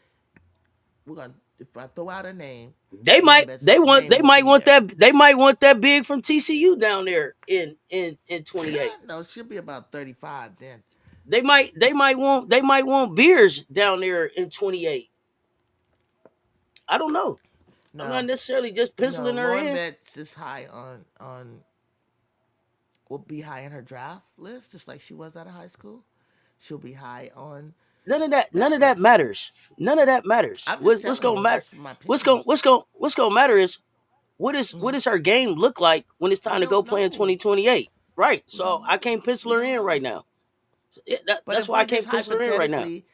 we're gonna if I throw out a name, They Lauren might Betts' they name will might be want there. that big from TCU down there in 28. No, she'll be about 35 then. They might want beers down there in 28. I don't know. I'm not No, necessarily just no, penciling her Lauren in. Betts is high on will be high in her draft list, just like she was out of high school. She'll be high on None that of that list. matters. None of that matters. I'm just What's telling gonna you, matter? that's my opinion. What's gonna matter is what Hmm. does her game look like when it's time We to go don't play in know. 2028? Right. So Mm, I can't pencil we her don't in right know. now. So, But that's if why I we're just can't pencil her in right now. hypothetically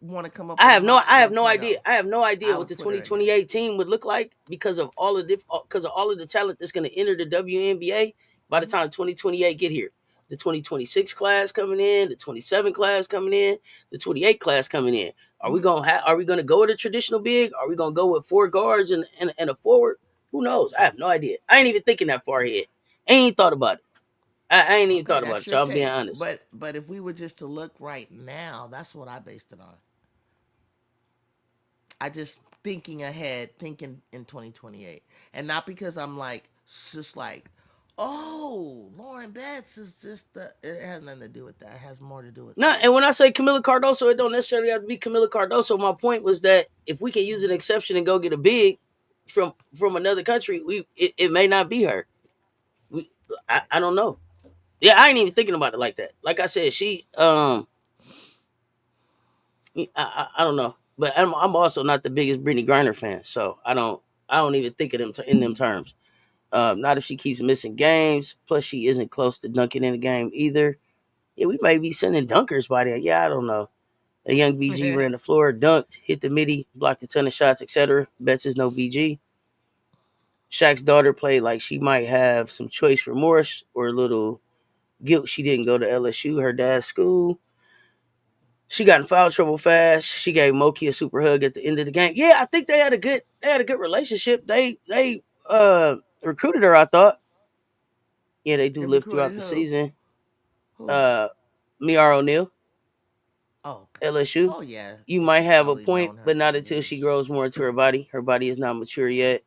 want to come up with a mock I have no 1.0, idea. I have no idea I what would the put her in there. 2028 team would look like because of all of because of all of the talent that's going to enter the WNBA by the Hmm. time 2028 get here. The 2026 class coming in, the 27 class coming in, the 28 class coming in. Hmm. Are we gonna go with a traditional big? Are we gonna go with four guards and a forward? Who knows? I So have no idea. I ain't even thinking that far ahead. I ain't thought about it. I ain't even okay, thought about that's it, your y'all. I'm being take. honest. But if we were just to look right now, that's what I based it on. I just thinking ahead, thinking in 2028, and not because I'm like just like, oh, Lauren Betts is just the. It has nothing to do with that. It has more to do with No, and skill. when I say Camila Cardoso, it don't necessarily have to be Camila Cardoso. My point was that if we can use an Hmm. exception and go get a big from another country, it may not be her. We, Right. I don't know. Yeah, I ain't even thinking about it like that. Like I said, I don't know, but I'm also not the biggest Brittany Griner fan, so I don't even think of them in them terms. Not if she keeps missing games. Plus, she isn't close to dunking in the game either. Yeah, we may be sending dunkers by there. Yeah, I don't know. A young BG ran the floor, dunked, hit the midi, blocked a ton of shots, etc. Betts is no BG. Shaq's daughter played like she might have some choice remorse or a little guilt she didn't go to LSU, her dad's school. She got in foul trouble fast. She gave Moki a super hug at the end of the game. Yeah, I think they had a good relationship. They recruited her, I thought. Yeah, they do They live throughout recruited the who? season. Who? Uh Miar O'Neal, Oh, okay. LSU. Oh yeah, You might she's have a probably point, known her but for not until she years. grows more into her body. Her body is not mature yet.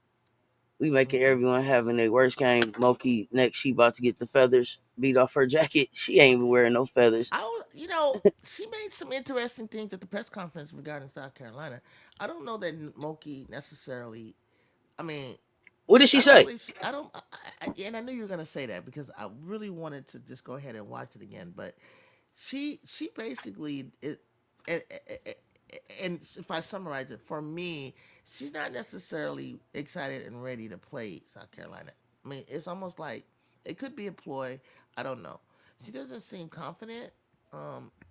We making Okay. everyone having their worst game. Moki next, she about to get the feathers beat off her jacket. She ain't even wearing no feathers. She made some interesting things at the press conference regarding South Carolina. I don't know that Moki necessarily. I mean, What did she I don't say? believe. She, I don't. And I knew you were gonna say that because I really wanted to just go ahead and watch it again. But she basically it, and, and if I summarize it for me, she's not necessarily excited and ready to play South Carolina. I mean, it's almost like it could be a ploy. I don't know. She doesn't seem confident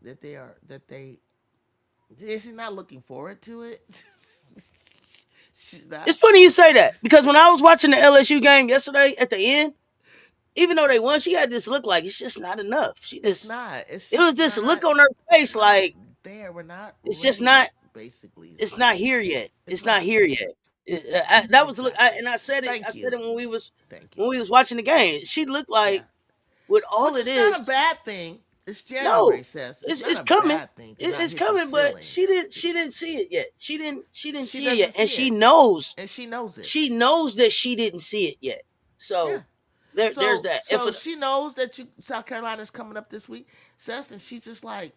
that they are that they. She's not looking forward to it. She's not. It's funny you say that because when I was watching the LSU game yesterday at the end, even though they won, she had this look like it's just not enough. It's not. It's It was just this not. look on her It's face not like there. We're not it's just ready. not Basically, is it's my not take. here yet. It's It's not not here yet. That was the look, exactly. and I said it. I Thank said you. it Thank you. when we was watching the game. She looked Yeah. like with all Which it is not a is. bad thing. It's January, No, says it's not it's a coming. bad thing to not It's hit the coming, but ceiling. she didn't see it yet. She didn't She see it yet, doesn't and see it, and she knows that she didn't see it yet. yeah. So there's that. If So she knows that South Carolina's coming up this week, says, and she's just like,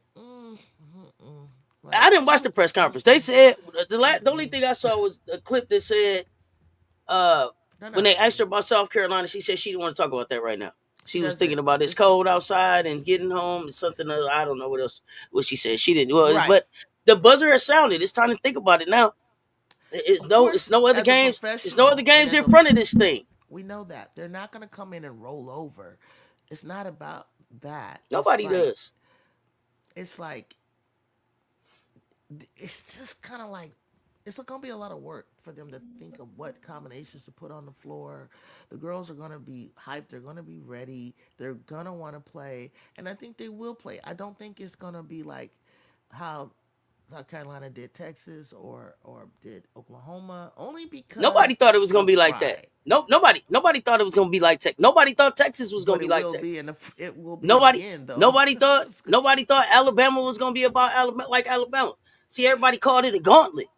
like I didn't watch the press conference. They said the only thing I saw was a clip that said uh, they're when not they asked her ready. about South Carolina, she said she didn't want to talk about that right now. She She was thinking doesn't. about it's This is cold outside and getting home and something else. I don't know what else. What she said she didn't. right. But the buzzer has sounded. It's time to think about it now. Of course, as a It's no other professional and games as in a front of this thing. we know that they're not going to come in and roll over. It's not about that. Nobody does. It's like it's just kind of like it's going to be a lot of work for them to think of what combinations to put on the floor. The girls are going to be hyped. They're going to be ready. They're going to want to play, and I think they will play. I don't think it's going to be like how South Carolina did Texas or did Oklahoma, only Nobody because thought it was gonna of be like that. pride. No, nobody thought it was gonna be like Texas. Nobody thought Texas was gonna But be like Texas. it will be in Nobody the end though. nobody thought Alabama was gonna be about Alabama like Alabama. See, everybody called it a gauntlet.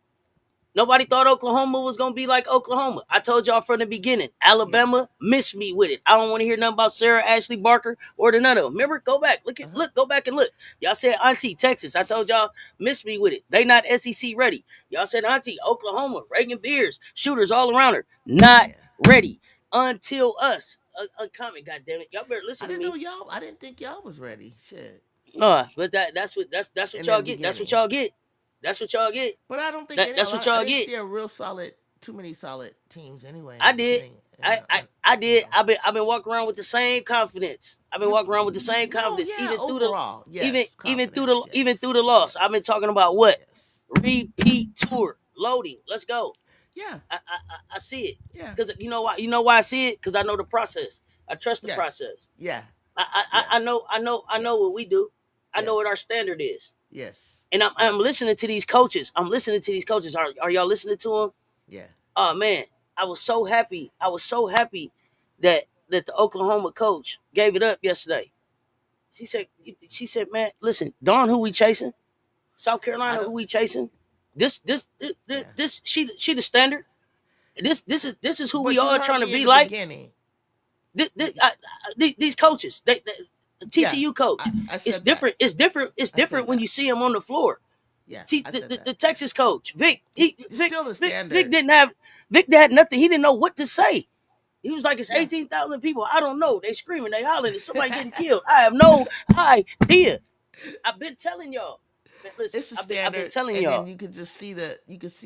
Nobody thought Oklahoma was gonna be like Oklahoma. I told y'all from the beginning. Yeah. Alabama missed me with it. I don't want to hear nothing about Sarah Ashley Barker or the none of them. Remember, go back, Uh huh. go back and look. Y'all said Auntie Texas. I told y'all missed me with it. They not SEC ready. Y'all said Auntie Oklahoma, Reagan Beers, shooters all around her, not Yeah. ready until us. Uncommon, goddamn it, y'all better I listen to didn't know me. y'all. I didn't think y'all was ready. Shit. But that's what In the y'all get. That's what beginning. y'all get. That's what y'all get. But I don't think any. That's what I y'all didn't get. see a real solid. Too many solid teams anyway in I the did. beginning. I you did. know. I've been walking around with the same confidence. I've been You walking around with the same no, confidence, yeah, even through the overall, even yes, even through confidence, the even through yes, the loss. I've been yes, talking about what yes, repeat tour loading. Let's go. yeah, I see it yeah, because you know why. You know why I see it because I know the process. I trust the yeah, process. yeah, I yeah, I know I know I know what we yes, do. I know what yes, our standard is, yes, and I'm yes, listening to these coaches. I'm listening to these coaches. Are y'all listening to them? yeah, Oh man, I was so happy. I was so happy that the Oklahoma coach gave it up yesterday. She said she said, man, listen, Dawn, who we chasing? South I Carolina, who don't, we chasing? yeah, She the standard. This is who we but you all heard trying to me in be the like. beginning. These coaches, Yeah, TCU coach, I it's said that. different. It's different. It's I said different when that. you see him on the floor. Yeah, The, I the, said the, that. the Texas coach, Vic, It's still the Vic standard. didn't have Vic had nothing. He didn't know what to say. He was like, it's Yeah. 18,000 people. I don't know. They screaming, they hollering. Is somebody getting killed? I have no idea. I've been telling y'all. Man, listen, It's the I've been standard, telling and then y'all. you can just see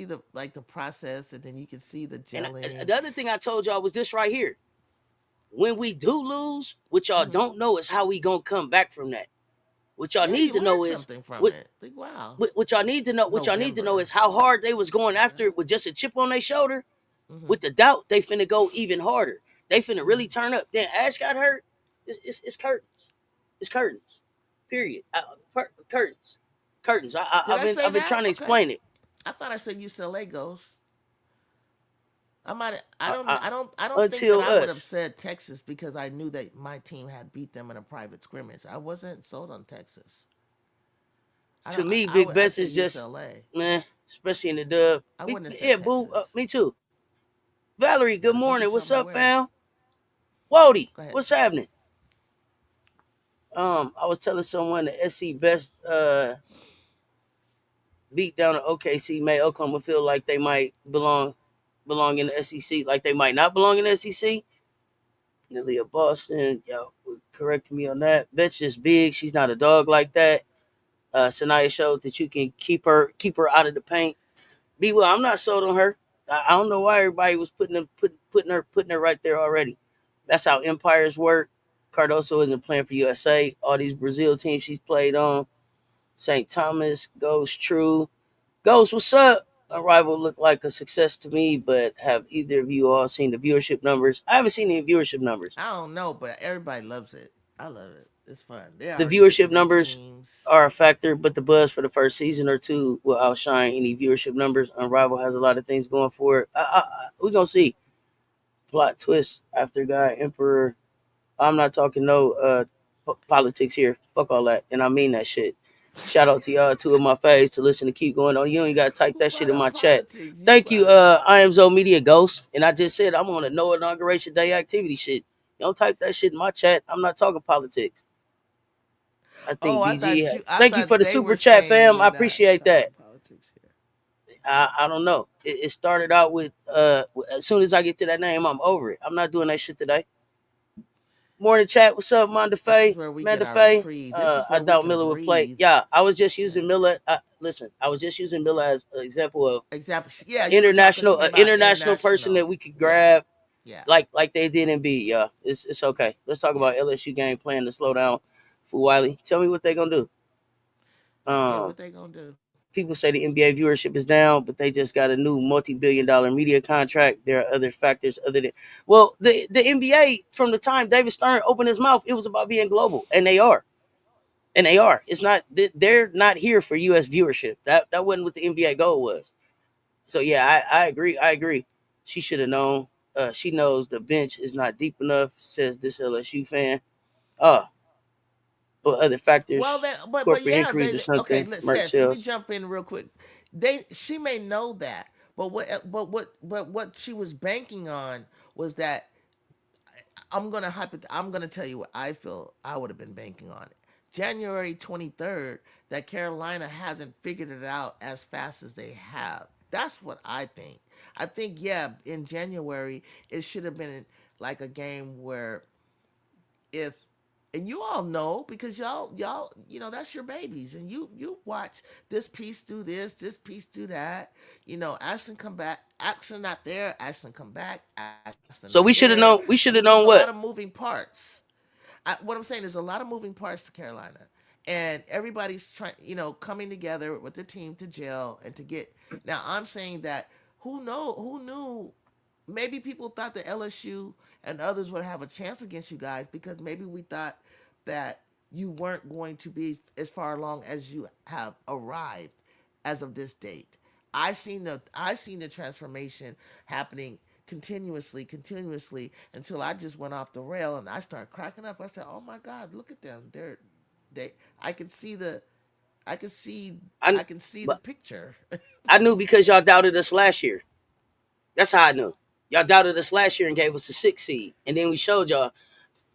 the like the process, and then you can see the And gelling. the other thing I told y'all was this right here. When we do lose, what y'all Hmm. don't know is how we gonna come back from that. What y'all Yeah, need you to learn know is something from what it. Like, wow, what y'all need to know. What y'all need to know November. is how hard they was going Yeah. after it with just a chip on their shoulder. Hmm. With the doubt, they finna go even harder. They finna Hmm. really turn up. Then Ash got hurt. It's curtains. It's curtains. Period. Curtains. Curtains. Did I say I've been that? trying to Okay. explain it. I thought I said UCLA ghost. I might. I I, don't. I, I don't. I don't think that until I would have us. said Texas because I knew that my team had beat them in a private scrimmage. I wasn't sold on Texas. I To don't. me, I Big would. I Bets say is just UCLA. man, especially in the dub. I wouldn't have said Yeah, boo. Texas. Me too. Valerie, good But you can morning. show What's me up, where. fam? Wody, Go ahead, what's happening? sis. I was telling someone the SC best beat down to OKC made Oklahoma feel like they might belong in the SEC, like they might not belong in the SEC. Nelia Boston, yo, correct me on that. Bet's just big. She's not a dog like that. Sanaya showed that you can keep her out of the paint. Be well. I'm not sold on her. I don't know why everybody was putting her right there already. That's how empires work. Cardoso isn't playing for USA. All these Brazil teams she's played on. St. Thomas goes true. Ghost, what's up? Arrival looked like a success to me, but have either of you all seen the viewership numbers? I haven't seen any viewership numbers. I don't know, but everybody loves it. I love it. It's fun. They The already viewership picking their numbers teams. are a factor, but the buzz for the first season or two will outshine any viewership numbers. Unrival has a lot of things going for it. We're gonna see. Plot twist after God Emperor. I'm not talking no politics here. Fuck all that, and I mean that shit. Shout out to y'all, two of my faves, to listen to keep going on. You ain't gotta type Who that shit brought in up my chat. politics? You Thank you, brought it up. I am Zo Media Ghost, and I just said I'm on a no inauguration day activity shit. You don't type that shit in my chat. I'm not talking politics. I Oh, think BG had. I Thank you for thought the they super were chat, saying fam. I we're not appreciate talking that. politics here. I don't know. It started out with as soon as I get to that name, I'm over it. I'm not doing that shit today. Morning chat. What's up, Monda This is Faye? where we get Manda our Faye. reprieve. This is I where we doubt can Miller would play. breathe. Yeah, I was just using Yeah. Miller. Listen, I was just using Miller as an example of Example. Yeah, an you were talking to me about international person that international. we could Yeah. grab Yeah. like they did in B. Yeah, it's okay. Let's talk Yeah. about LSU game plan to slow down for Wiley. Tell me what they're gonna do. Yeah. Um, What they gonna do? People say the NBA viewership is down, but they just got a new multi-billion-dollar media contract. There are other factors other than the NBA from the time David Stern opened his mouth, it was about being global, and they are. And they are. It's not. They're not here for U.S. viewership. That wasn't what the NBA goal was. So yeah, I agree. I agree. She should have known. She knows the bench is not deep enough. Says this LSU fan. Uh, or other Well, factors, they, corporate yeah, inquiries or okay. something. Merch Says, let me sales. jump in real quick. She may know that, but what she was banking on was that I'm gonna tell you what I feel I would have been banking on. January 23rd, that Carolina hasn't figured it out as fast as they have. That's what I think. I think, yeah, in January it should have been like a game where if and you all know because y'all that's your babies, and you watch this piece do this piece do that. Ashton come back, Ashton not there, Ashton come back, Ashton not So we there. should have I known. mean, We there's should a have lot known of what. moving parts. What I'm saying, there's a lot of moving parts to Carolina, and everybody's trying, coming together with their team to gel and to get. Now, I'm saying that who knew. Maybe people thought that LSU and others would have a chance against you guys because maybe we thought that you weren't going to be as far along as you have arrived as of this date. I seen the transformation happening continuously until I just went off the rail and I started cracking up. I said, "Oh my God, look at them! They I can see the I can see I I can see the but picture." I knew because y'all doubted us last year. That's how I knew. Y'all doubted us last year and gave us a 6 seed, and then we showed y'all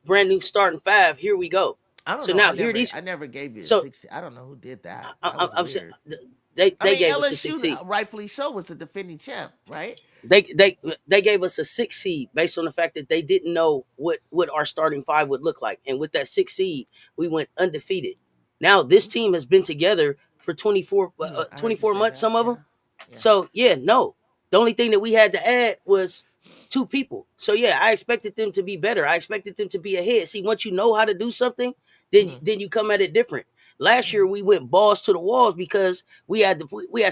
brand new starting five. Here we go. I don't So know. now here these. I never gave you a So 60. I don't know who did that. That I, was I'm saying weird. I they mean, gave us a six LSU seed. rightfully so was the defending champ, right? They gave us a 6 seed based on the fact that they didn't know what our starting five would look like, and with that 6 seed, we went undefeated. Now this Mm-hmm. team has been together for 24, I heard you 24 say months. that. Some of Yeah, them. yeah. So yeah, no. The only thing that we had to add was two people. So yeah, I expected them to be better. I expected them to be ahead. See, once you know how to do something, Mm-hmm. then you come at it different. Last year Mm-hmm. we went balls to the walls because we had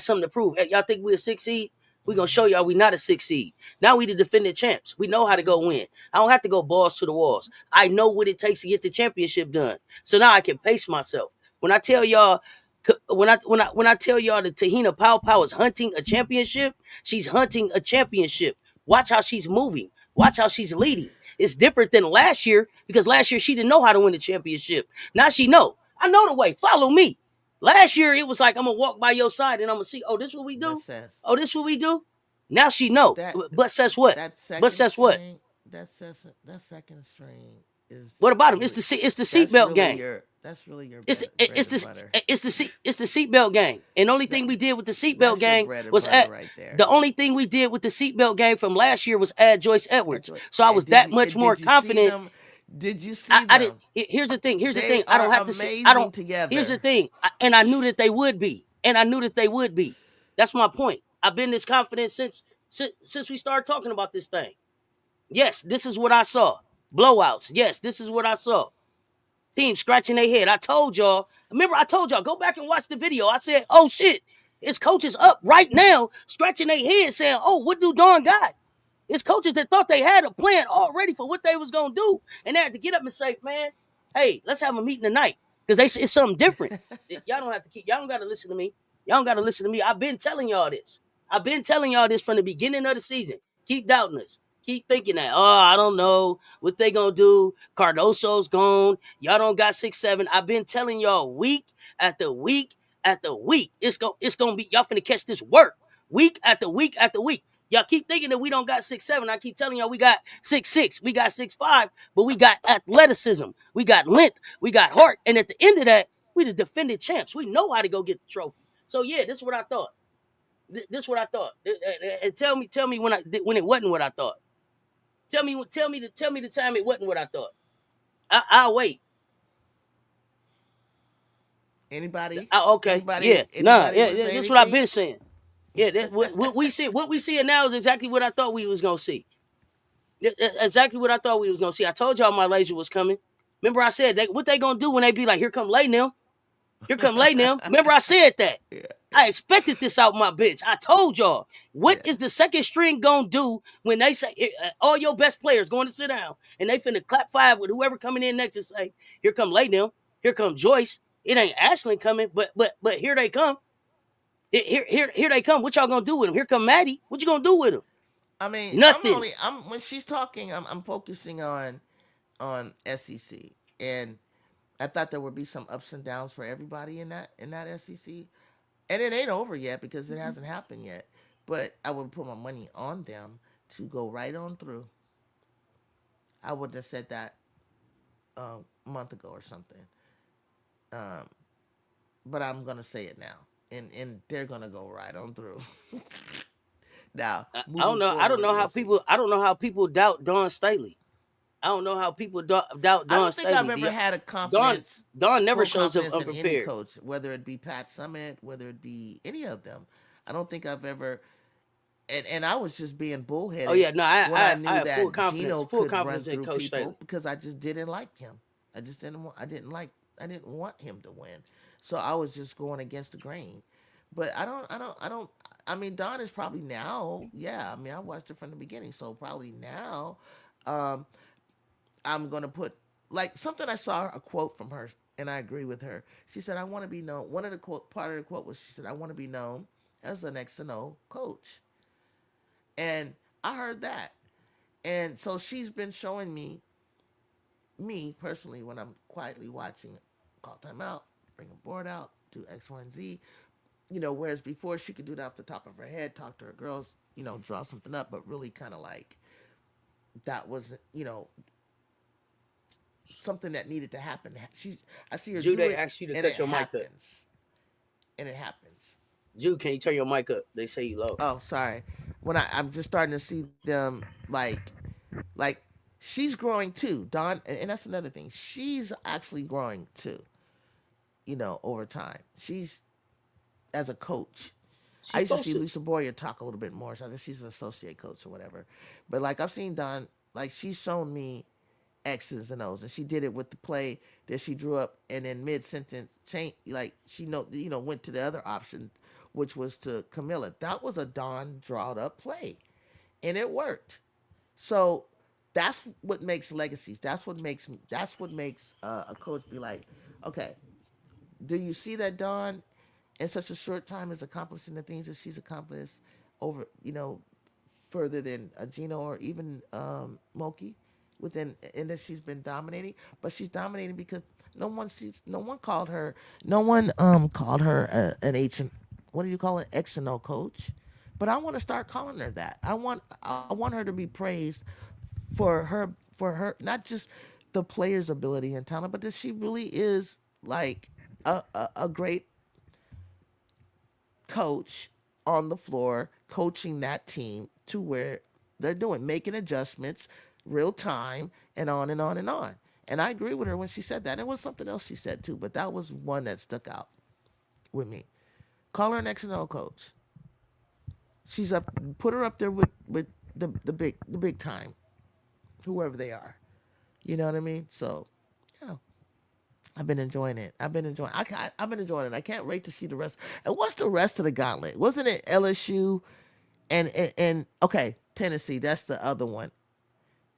something to prove. Hey, y'all think we a 6 seed? We gonna show y'all we not a 6 seed. Now we the defending champs. We know how to Mm-hmm. go win. I don't have to go balls to the walls. I know what it takes to get the championship done. So now I can pace myself. When I tell y'all, when I tell y'all that Tahina Pow Pow is hunting a championship, she's hunting a championship. Watch how she's moving. Watch how she's leading. It's different than last year because last year she didn't know how to win the championship. Now she know. I know the way. Follow me. Last year it was like I'm gonna walk by your side and I'm gonna see. Oh, this is what we That do. says Oh, this is what we do. Now she know. that But says what? that But second says what? string. That second string is What about him? really It's the seatbelt game. that's really your It's the, bread and butter. it's the seatbelt gang. And the only That thing we did with the seatbelt that's your gang bread and was butter add. right there. The only thing we did with the seatbelt gang from last year was add Joyce Edwards. Enjoy. So I was that much And more did you see confident. them? Did you see I didn't. them? Here's the thing. Here's the They thing. I are don't have to say. I amazing don't. Here's the together. thing. And I knew that they would be. And I knew that they would be. That's my point. I've been this confident since we started talking about this thing. Yes, this is what I saw. Blowouts. Yes, this is what I saw. Team scratching their head. I told y'all. Remember, I told y'all, go back and watch the video. I said, oh shit, it's coaches up right now scratching their head saying, oh, what do Dawn got? It's coaches that thought they had a plan already for what they was gonna do, and they had to get up and say, "Man, hey, let's have a meeting tonight because it's something different." Y'all don't have to keep. Y'all don't got to listen to me. Y'all don't got to listen to me. I've been telling y'all this. I've been telling y'all this from the beginning of the season. Keep doubting us. Keep thinking that. Oh, I don't know what they gonna do. Cardoso's gone. Y'all don't got 6-7. I've been telling y'all week after week after week. It's gonna be y'all finna catch this work week after week after week. Y'all keep thinking that we don't got 6-7. I keep telling y'all we got 6-6, we got 6-5, but we got athleticism, we got length, we got heart, and at the end of that, we the defending champs. We know how to go get the trophy. So yeah, this is what I thought. This is what I thought. And tell me when it wasn't what I thought. Tell me the time it wasn't what I thought. I'll wait. Anybody? Okay, yeah, nah, Anybody yeah, want to yeah, say that's what I've anything? been saying. Yeah, what we see, what we seeing now is exactly what I thought we was gonna see. Exactly what I thought we was gonna see. I told y'all my laser was coming. Remember I said what they gonna do when they be like, here come lay them, here come lay them. Remember I said that. Yeah, I expected this out my bench. I told y'all. What yeah. is the second string gonna do when they say all your best players going to sit down and they finna clap five with whoever coming in next and say, here come lay them, here come Joyce. It ain't Ashley coming, but here they come. Here they come. What y'all gonna do with them? Here come Maddie. What you gonna do with them? I mean, Nothing. I'm when she's talking, I'm focusing on SEC, and I thought there would be some ups and downs for everybody in that SEC, and it ain't over yet because it hasn't happened yet. But I would put my money on them to go right on through. I would have said that a month ago or something. Um, but I'm gonna say it now, and they're gonna go right on through. Now, I don't moving know. I don't forward, know we'll how see. people. I don't know how people doubt Dawn Staley. I don't know how people doubt I Dawn don't think I've Staley. ever had a Dawn confidence, Dawn never full shows up confidence in any unprepared. coach, whether it be Pat Summit, whether it be any of them. I don't think I've ever, and I was just being Oh bullheaded yeah, no, when I I knew have that Gino full could confidence run in through Coach people Staley. because I just didn't like him. I just didn't want. I didn't want him to win. So I was just going against the grain. But I don't. I mean, Don is probably now. Yeah, I mean, I watched it from the beginning, so probably now. Um, I'm gonna put like something I saw a quote from her, and I agree with her. She said, "I want to be known." One of the quote part of the quote was she said, "I want to be known as an X and O coach," and I heard that, and so she's been showing me personally when I'm quietly watching it, call time out, bring a board out, do X, Y, and Z. Whereas before she could do that off the top of her head, talk to her girls, draw something up, but really kind of like that was something that needed to happen. I see her Jude, do they it, asked you to and it cut your mic up. happens, and it happens. Jude, can you turn your mic up? They say you low. Oh, sorry. When I'm just starting to see them like she's growing too, Dawn, and that's another thing. She's actually growing too. Over time, she's as a coach. I She's used to supposed see to. Lisa Boyer talk a little bit more. So I think she's an associate coach or whatever. But like I've seen Dawn, like she's shown me X's and O's, and she did it with the play that she drew up, and then mid sentence change, like she went to the other option, which was to Camilla. That was a Dawn drawed up play, and it worked. So that's what makes legacies. That's what makes a coach be like, okay, do you see that Dawn in such a short time is accomplishing the things that she's accomplished over further than Gino or even Moki within, and that she's been dominating, but she's dominating because no one called her, an H and what do you call it, X and O coach. But I want to start calling her that. I want her to be praised for her not just the player's ability and talent, but that she really is like a great coach on the floor, coaching that team to where they're doing, making adjustments, real time, and on and on and on. And I agree with her when she said that. And it was something else she said too, but that was one that stuck out with me. Call her an X and O coach. She's up. Put her up there with the big time, whoever they are. You know what I mean? So, yeah, I've been enjoying it. I've been enjoying it. I can't wait to see the rest. And what's the rest of the gauntlet? Wasn't it LSU and okay, Tennessee? That's the other one,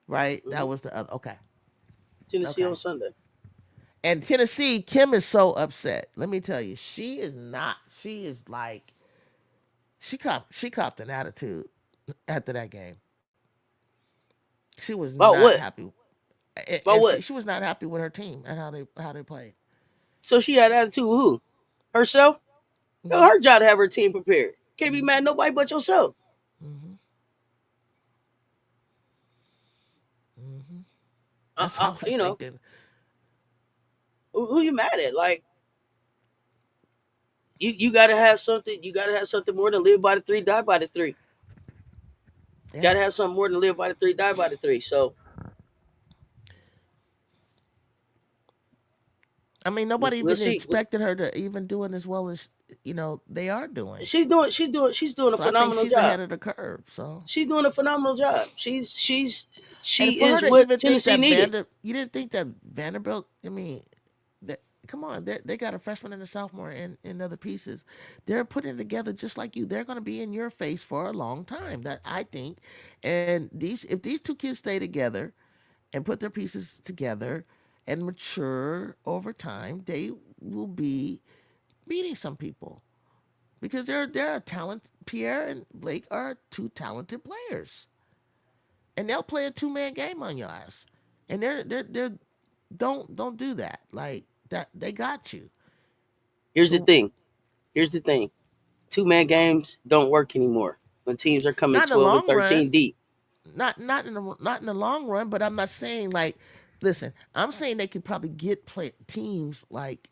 right? Hmm. That was the other. Okay, Tennessee on okay. Sunday. And Tennessee, Kim is so upset. Let me tell you, she is not. She is like she copped an attitude after that game. She was About not what? happy, About and she, what? she was not happy with her team and how they played. So she had attitude with who? Herself? Yo, Hmm. her job to have her team prepared. Can't be mad at nobody but yourself. Hmm. Hmm. That's how I was You know, thinking. who you mad at? Like you gotta have something. You gotta have something more than live by the three, die by the three. Yeah. Gotta have something more than live by the three, die by the three. So I mean, nobody we'll even see. expected her to even doing as well as they are doing. She's doing a So I think phenomenal she's job. ahead of the curve. So, She's doing a phenomenal job. and She for her is to what even think Tennessee that needed. You didn't think that Vanderbilt. I mean, that, come on, they got a freshman and a sophomore and other pieces. They're putting it together just like you. They're going to be in your face for a long time. That I think, and if these two kids stay together and put their pieces together and mature over time, they will be beating some people because they're a talent. Pierre and Blake are two talented players, and they'll play a two-man game on your ass. And they're don't do that. Like that, they got you. Here's the So thing. Here's the thing. 2-man games don't work anymore when teams are coming not in the 12 and long 13 run, deep. not in the long run. But I'm not saying like, listen, I'm saying they could probably get play teams like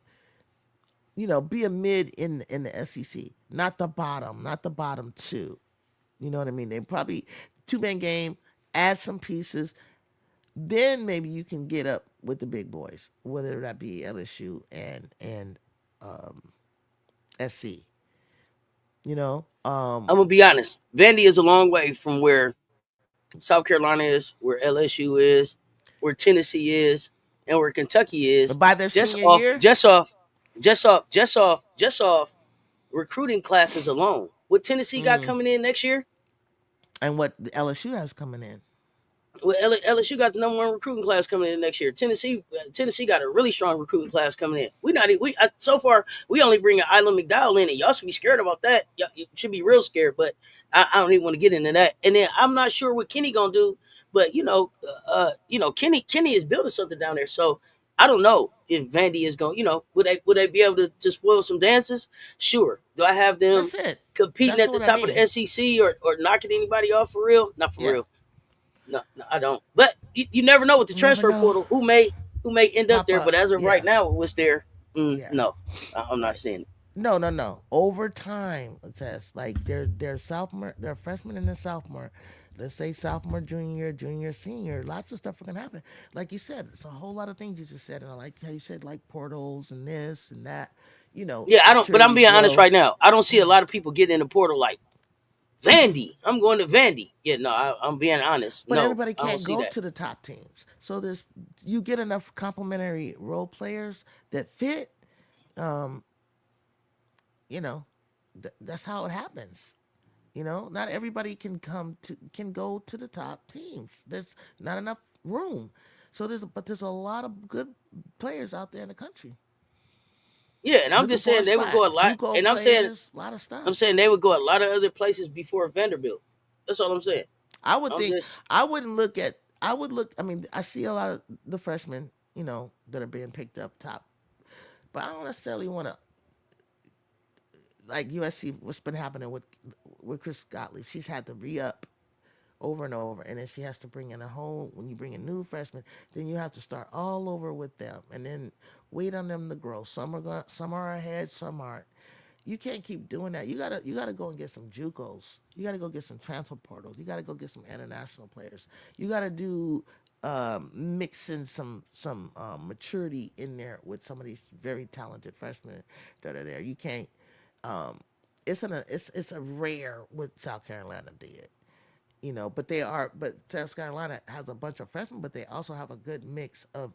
be a mid in the SEC, not the bottom two. You know what I mean? They probably two-man game, add some pieces, then maybe you can get up with the big boys, whether that be LSU and um, SC. You know, I'm gonna be honest. Vandy is a long way from where South Carolina is, where LSU is, where Tennessee is, and where Kentucky is. by their Just senior off, year, just off recruiting classes alone. What Tennessee got mm, coming in next year? and what the LSU has coming in. Well, LSU got the number one recruiting class coming in next year. Tennessee got a really strong recruiting class coming in. So far we only bring Island McDowell in, and y'all should be scared about that. Y'all you should be real scared, but I don't even want to get into that. And then I'm not sure what Kenny gonna do, but Kenny is building something down there. So I don't know if Vandy is going. Would they be able to spoil some dances? Sure. Do I have them That's it. competing That's at the what I top of the mean. SEC or knocking anybody off for real? Not for Yeah, real. No, no, I don't. But you never know with the you never transfer know. portal who may end up Pop there. But up. as of right Yeah, now, what's there? yeah. No, I'm not Like seeing it. no, no, no. Over time, it says like they're sophomore, they're freshmen and a sophomore. Let's say sophomore, junior, senior. Lots of stuff are gonna happen. Like you said, it's a whole lot of things you just said, and I like how you said like portals and this and that. Yeah, I don't. But I'm Maturity being honest growth. right now. I don't see a Mm. lot of people getting in the portal like Vandy. I'm going to Vandy. Yeah, no, I'm being honest. But No, everybody I don't can't see go that. to the top teams. So there's you get enough complementary role players that fit. Um, you know, that's how it happens. Not everybody can go to the top teams. There's not enough room. So there's a lot of good players out there in the country Yeah, and I'm looking just for saying a they would spot. go a lot. JUCO And I'm saying players, a lot of I'm stuff. saying they would go a lot of other places before Vanderbilt. That's all I'm saying. I would I'm think just I wouldn't look at I would look I mean I see a lot of the freshmen, that are being picked up top. But I don't necessarily want to like USC what's been happening with Chris Gottlieb. She's had to re-up over and over, and then she has to bring in a whole. When you bring in new freshmen, then you have to start all over with them, and then wait on them to grow. Some are ahead, some aren't. You can't keep doing that. You gotta go and get some JUCOs. You gotta go get some transfer portals. You gotta go get some international players. You gotta do mix in some maturity in there with some of these very talented freshmen that are there. You can't. Um, it's a rare what South Carolina did, but South Carolina has a bunch of freshmen, but they also have a good mix of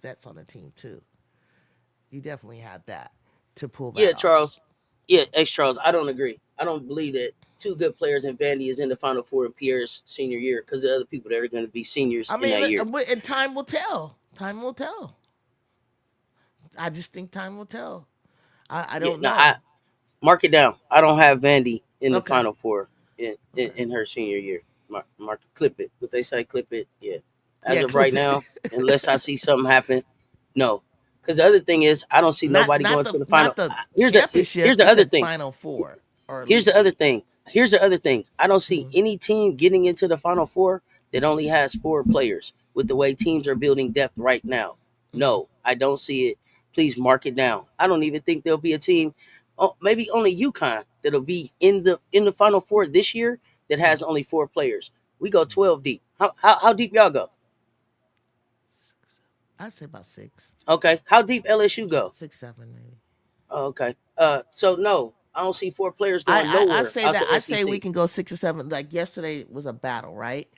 vets on the team too. You definitely had that to pull yeah, that off. Charles. Yeah, X Charles. I don't agree. I don't believe that two good players in Vandy is in the Final Four in Pierre's senior year because the other people that are going to be seniors I in mean, that year. and time will tell. Time will tell. I just think time will tell. I Yeah, don't no, I know. mark it down. I don't have Vandy in the Okay. Final Four in, in, Okay. in her senior year. Clip it. What they say, clip it. Yeah. As Yeah, of right clip it. now, unless I see something happen, no. Because the other thing is, I don't see not nobody not going the to the final. not the Here's the championship. here's the You other said thing. Final Four or Here's Elite the other Eight. thing. Here's the other thing. I don't see Hmm. any team getting into the Final Four that only has four players with the way teams are building depth right now. Hmm. No, I don't see it. Please mark it down. I don't even think there'll be a team, maybe only UConn, that'll be in the Final Four this year that has only four players. We go 12 deep. How deep y'all go? I'd say about six, Okay. How deep LSU go? 6, 7 maybe. Oh, okay. So no, I don't see four players going I nowhere say out that the I say we SEC. can go 6 or 7. Like yesterday was a battle, right?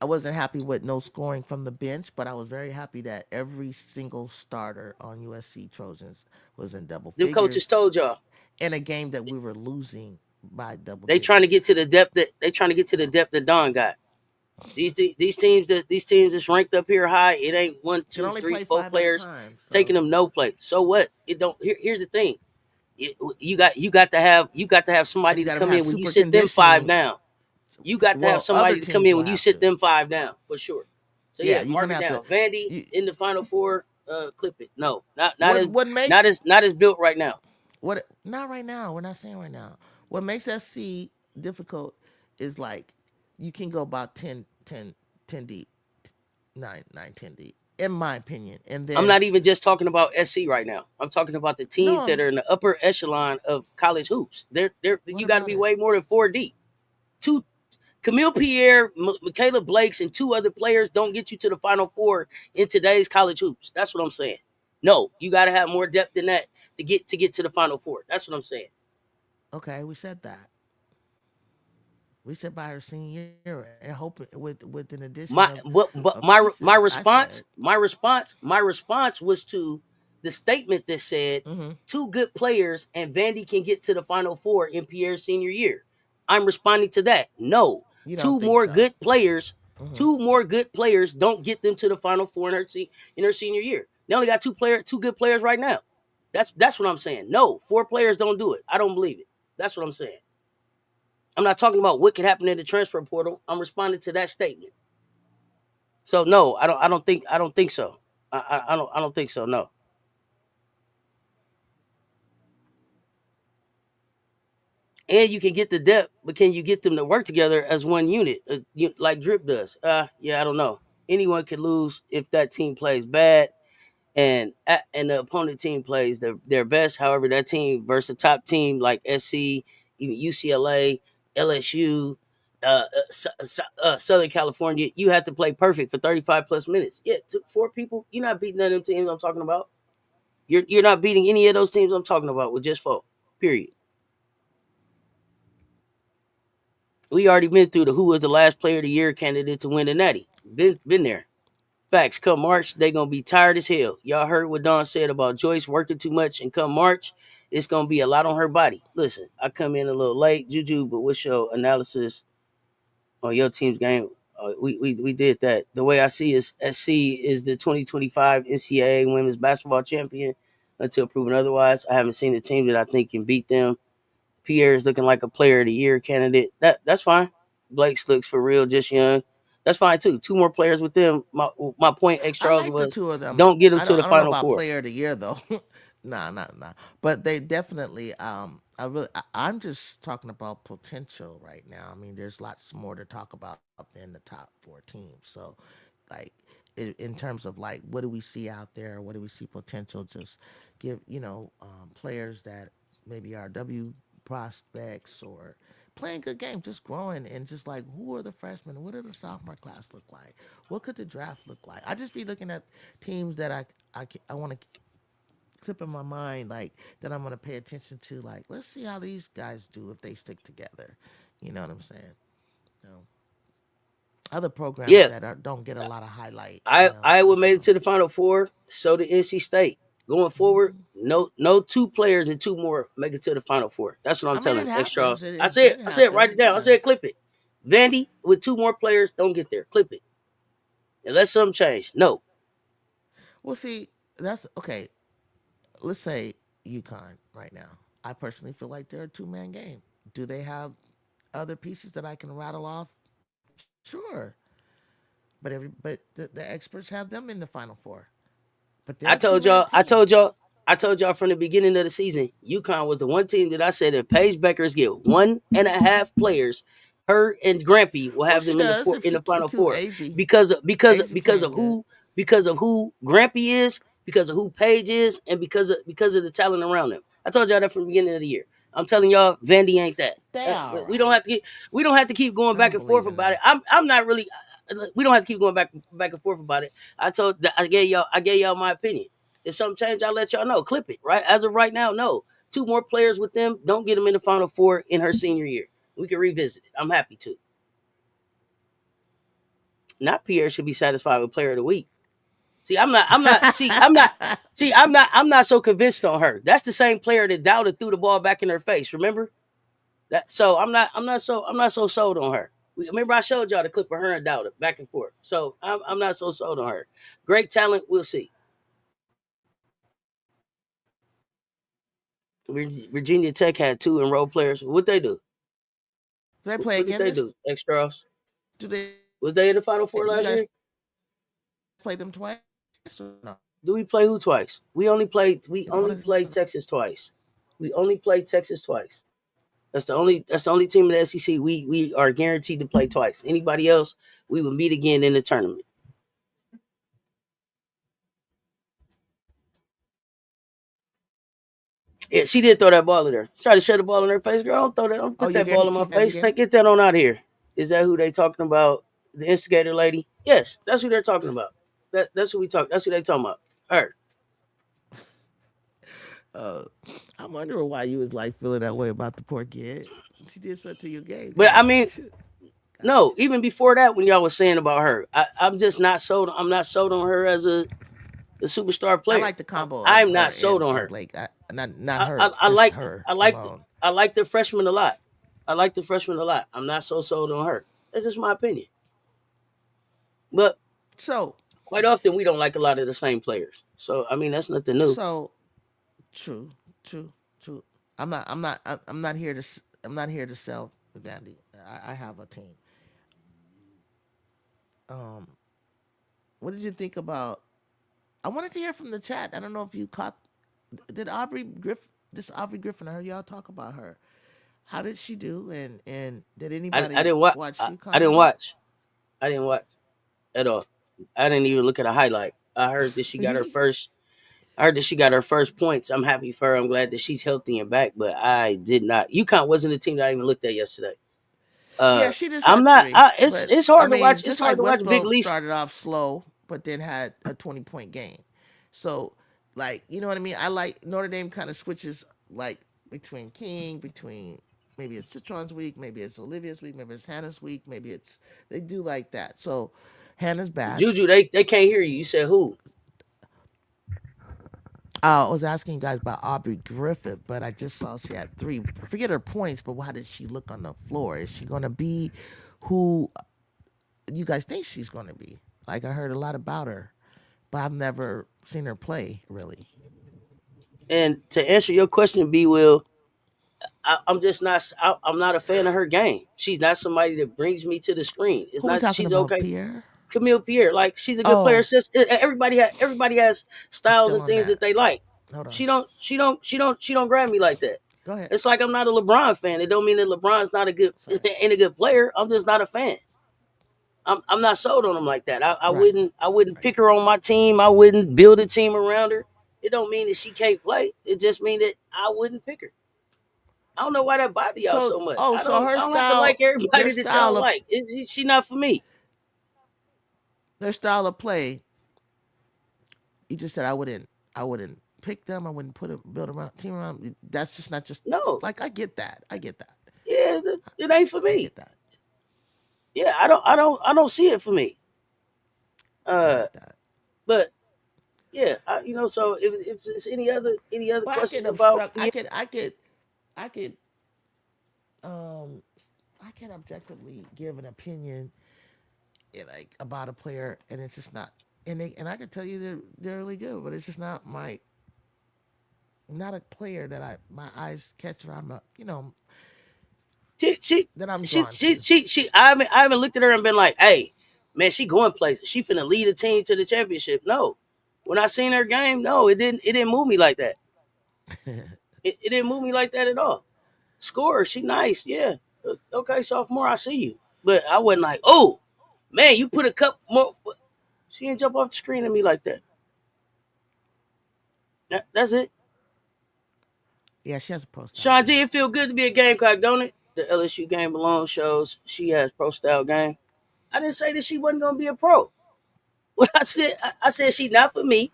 I wasn't happy with no scoring from the bench, but I was very happy that every single starter on USC Trojans was in double Them coaches figures told y'all. in a game that we were losing by double They trying to get digits. to the depth that Don got. These teams that's ranked up here high. It ain't one, Can two, only three, play four five at a players time, taking so them no play. So what? It don't. Here's the thing. You got to have and somebody you to got to come have in when you super sit them five conditioning. down. You got to have Well, other somebody to come teams in will when you have sit to. them five down for sure. So Yeah, yeah, you're mark gonna it have to. down. Vandy You, in the Final Four. Clip it. No, not not what as what not makes as not as built right now. what not right now. We're not saying right now. What makes SC difficult is like you can go about 10 deep, 9, 9, 10 deep, in my opinion. And I'm then not even just talking about SC right now. I'm talking about the no, teams that are in the upper echelon of college hoops. They're what you got to about be it? way more than four deep. Two Camille Pierre, Michaela Blakes, and two other players don't get you to the Final Four in today's college hoops. That's what I'm saying. No, you got to have more depth than that to get to the Final Four. That's what I'm saying. Okay, we said that. We said by her senior year and hoping with an addition My of but my pieces. I said, response was to the statement that said mm-hmm. two good players and Vandy can get to the Final Four in Pierre's senior year. I'm responding to that. No, You don't two think more so? good players, Mm-hmm. two more good players don't get them to the Final Four in her senior year. They only got two good players right now. That's what I'm saying. No, four players don't do it. I don't believe it. That's what I'm saying. I'm not talking about what could happen in the transfer portal. I'm responding to that statement. So no, I don't think so. I don't think so. No. And you can get the depth, but can you get them to work together as one unit, like Drip does? Yeah, I don't know. Anyone could lose if that team plays bad, and the opponent team plays their best. However, that team versus a top team like SC, even UCLA, LSU, Southern California, you have to play perfect for 35 plus minutes. Yeah, took four people. You're not beating none of them teams I'm talking about. You're not beating any of those teams I'm talking about with just four. Period. We already been through the who was the last player of the year candidate to win the Natty. Been there. Facts. Come March, they gonna be tired as hell. Y'all heard what Don said about Joyce working too much, and come March, it's gonna be a lot on her body. Listen, I come in a little late, Juju, but what's your analysis on your team's game? We did that. The way I see is SC is the 2025 NCAA Women's Basketball Champion until proven otherwise. I haven't seen a team that I think can beat them. Pierre is looking like a player of the year candidate. That's fine. Blake's looks for real, just young. That's fine too. Two more players with them. My point, X I Charles, like the was two of them. don't get them I to don't the I don't know Final about Four. player of the year though. Nah. But they definitely I'm just talking about potential right now. I mean, there's lots more to talk about than the top four teams. So like in terms of like what do we see out there? What do we see potential? Just give, players that maybe are W prospects or playing good games, just growing and just like who are the freshmen? What do the sophomore class look like? What could the draft look like? I just be looking at teams that I want to clip in my mind, like that I'm going to pay attention to. Like, let's see how these guys do if they stick together. You know what I'm saying? You know, other programs Yeah, that don't get a lot of highlight. Iowa That's made all. it to the Final Four. So did NC State. Going forward, Hmm. no two players and two more make it to the Final Four. That's what I'm I mean, telling it X Charles. happens. I It said did I said write happen. it down. I said Yes. clip it. Vandy with two more players don't get there. Clip it. Unless something change. No. Well, see, that's okay. Let's say UConn right now. I personally feel like they're a two-man game. Do they have other pieces that I can rattle off? Sure, but the experts have them in the Final Four. But they're a I told two-man y'all, I team. told y'all, I told y'all from the beginning of the season, UConn was the one team that I said if Paige Beckers get 1.5 players, her and Grampy will Well, have she them in does if in she the Final keep Four AZ. because Playing of good. who Grampy is, because of who Paige is, and because of the talent around them. I told y'all that from the beginning of the year. I'm telling y'all, Vandy ain't that. They all We don't right. have to keep going I back don't and forth believe in about it. them. I'm not really. We don't have to keep going back and forth about it. I gave y'all my opinion. If something changed, I'll let y'all know. Clip it. Right as of right now, no. Two more players with them. Don't get them in the Final Four in her senior year. We can revisit it. I'm happy to. Not Pierre should be satisfied with Player of the Week. See, I'm not. I'm not. See, I'm not. See, I'm not. I'm not so convinced on her. That's the same player that Dowda threw the ball back in her face. Remember that? So I'm not. I'm not so sold on her. Remember I showed y'all the clip of her and Dowda back and forth. So I'm not so sold on her. Great talent. We'll see. Virginia Tech had two enrolled players. What they do? Do they play What did again they this? do? Extras. Do they? Was they in the Final Do Four you last guys year? play them twice or no? Do we play who twice? We One of only the, played Texas twice. We only played Texas twice. That's the only team in the SEC we are guaranteed to play twice. Anybody else, we will meet again in the tournament. Yeah, she did throw that ball at her. Tried to shut the ball in her face. Girl, don't throw that. Don't oh, put you're that ball in my guaranteed every face. game. Get that on out of here. Is that who they talking about? The instigator lady? Yes, that's who they're talking about. That's who we talk. That's who they talking about. Her. Uh, I'm wondering why you was like feeling that way about the poor kid. She did something to your game. But I Dang. mean, no. Gotcha. Even before that, when y'all was saying about her, I'm just not sold. I'm not sold on her as a superstar I player. like the combo of I'm her not sold on and her. Blake. Not I, I, her, I just like her I like alone. I like the freshman a lot. I like the freshman a lot. I'm not so sold on her. That's just my opinion. But So quite often we don't like a lot of the same players. So I mean that's nothing new. so true, true, true. I'm not here to. I'm not here to sell the Vandy. I have a team. Um, what did you think about? I wanted to hear from the chat. I don't know if you caught. Did Aubrey Griff? This Aubrey Griffin. I heard y'all talk about her. How did she do? And did I anybody didn't watch. watch I UConn didn't game? watch. I didn't watch at all. I didn't even look at a highlight. I heard that she got her first. I heard that she got her first points. I'm happy for her. I'm glad that she's healthy and back. But I did not. UConn wasn't the team that I even looked at yesterday. Yeah, she just I'm had not. three. It's But it's I hard to mean, watch. It's just hard like to watch Big Westboro Least. started off slow, but then had a 20-point game. So, like, you know what I mean? I like Notre Dame kind of switches like between King, between maybe it's Citron's week, maybe it's Olivia's week, maybe it's Hannah's week, maybe it's they do like that. So Hannah's back. Juju, they can't hear you. You said who? I was asking you guys about Aubrey Griffith, but I just saw she had three. Forget her points, but how did she look on the floor? Is she going to be who you guys think she's going to be? Like I heard a lot about her, but I've never seen her play really. And to answer your question, B Will, I'm just not. I'm not a fan of her game. She's not somebody that brings me to the screen. It's Who we not. talking She's about? okay. Pierre? Camille Pierre, like she's a good player. Oh, It's just everybody has you're styles still and on things that that. they like. Hold on. She don't grab me like that. Go ahead. It's like I'm not a LeBron fan. It don't mean that LeBron's not a good Sorry. ain't a good player. I'm just not a fan. I'm not sold on him like that. I Right. wouldn't Right. pick her on my team. I wouldn't build a team around her. It don't mean that she can't play. It just mean that I wouldn't pick her. I don't know why that bother y'all So, so much. oh, I so don't her I don't have to like style, their everybody that style y'all of like. She not for me. their style of play. You just said I wouldn't pick them. I wouldn't put a build around team around. That's just not just No, like I get that. I get that. yeah, it ain't for I me. get that. Yeah, I don't see it for me. I Uh, get that. but yeah, so if there's any other But I can questions about obstruct. I could um I can objectively give an opinion like about a player, and it's just not. And I can tell you they're really good, but it's just not a player that I my eyes catch or I'm she she that I'm she drawn she to. she, she I haven't looked at her and been like, hey, man, she going places. She finna lead a team to the championship. No, when I seen her game, no, it didn't move me like that. It didn't move me like that at all. Scorer, she nice, yeah. Okay, sophomore, I see you, but I wasn't like, oh man, you put a cup more. She didn't jump off the screen at me like that. That's it. Yeah, she has a pro style Sean G, game. it feel good to be a Gamecock, don't it? The LSU game alone shows she has pro style game. I didn't say that she wasn't gonna be a pro. What I said she not for me,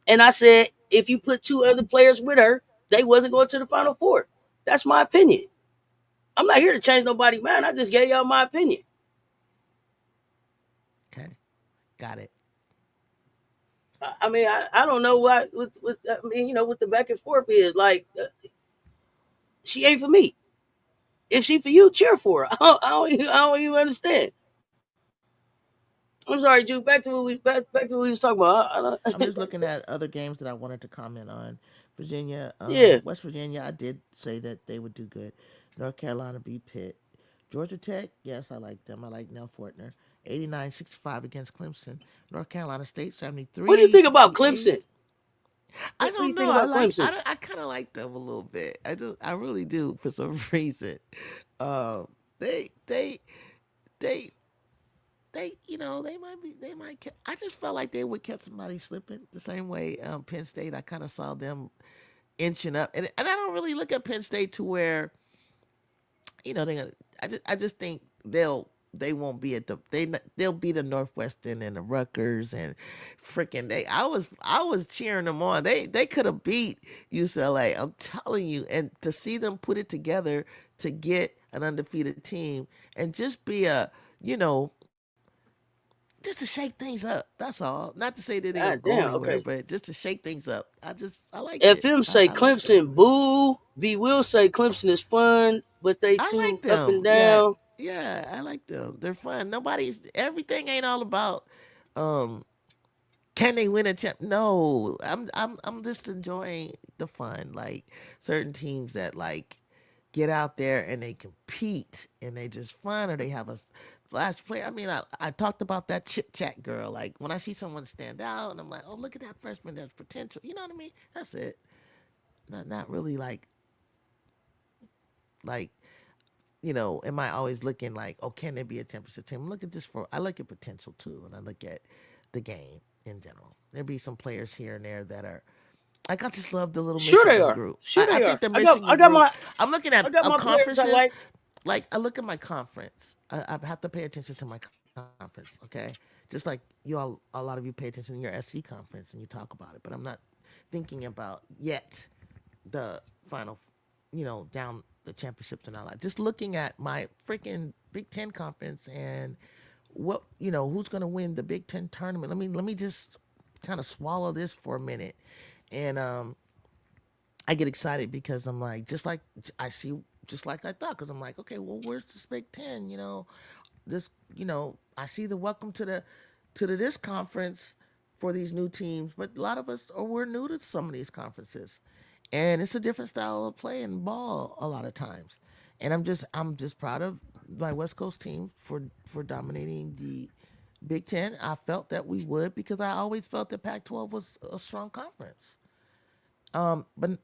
and I said if you put two other players with her, they wasn't going to the Final Four. That's my opinion. I'm not here to change nobody's mind. I just gave y'all my opinion. Okay, got it. I mean, I don't know why. I mean, what the back and forth is like. She ain't for me. If she for you, cheer for her. I don't even understand. I'm sorry, Jude. Back to what we was talking about. I'm just looking at other games that I wanted to comment on. Virginia, Yeah, West Virginia, I did say that they would do good. North Carolina beat Pitt. Georgia Tech, yes, I like them. I like Nell Fortner. 89-65 against Clemson. North Carolina State, what do you think about 73-68. Clemson? I What do don't you know. think about Clemson? I kind of like them a little bit. I do. I really do for some reason. Um, they, they, they, they might be. They might. I just felt like they would catch somebody slipping the same way. Penn State. I kind of saw them inching up, and I don't really look at Penn State to where they. I just think they'll they won't be at the they'll be the Northwestern and the Rutgers and freaking they I was cheering them on. They could have beat UCLA. I'm telling you, and to see them put it together to get an undefeated team and just be a you know just to shake things up. That's all. Not to say that they're gonna God go damn. anywhere, Okay. but just to shake things up. I liked it. FM I, say I liked them. Clemson boo. B will say Clemson is fun, but they I too like up and them. Yeah, down. yeah, I like them. They're fun. Nobody's everything ain't all about um can they win a champ? No, I'm just enjoying the fun. Like certain teams that like get out there and they compete and they just fun or they have a flash player. I mean, I talked about that chit chat girl. Like when I see someone stand out and I'm like, oh look at that freshman, that's potential. You know what I mean? That's it. Not really like am I always looking like, oh, can there be a championship team? I look at potential too, and I look at the game in general. There be some players here and there that are like I just love the little Sure they Michigan are. group. Sure I they are. think the I Michigan got group. my I'm looking at I got my players I conferences. like. Like I look at my conference. I have to pay attention to my conference. Okay, just like you all, a lot of you pay attention to your SC conference and you talk about it. But I'm not thinking about yet the final, down the championships and all that. Just looking at my freaking Big Ten conference and who's going to win the Big Ten tournament. Let me just kind of swallow this for a minute, and I get excited because I'm like, I see, just like I thought, because I'm like, okay, well, where's this Big Ten? This, I see the welcome to this conference for these new teams, but a lot of us are we're new to some of these conferences, and it's a different style of play and ball a lot of times, and I'm just proud of my West Coast team for dominating the Big Ten. I felt that we would because I always felt that Pac-12 was a strong conference.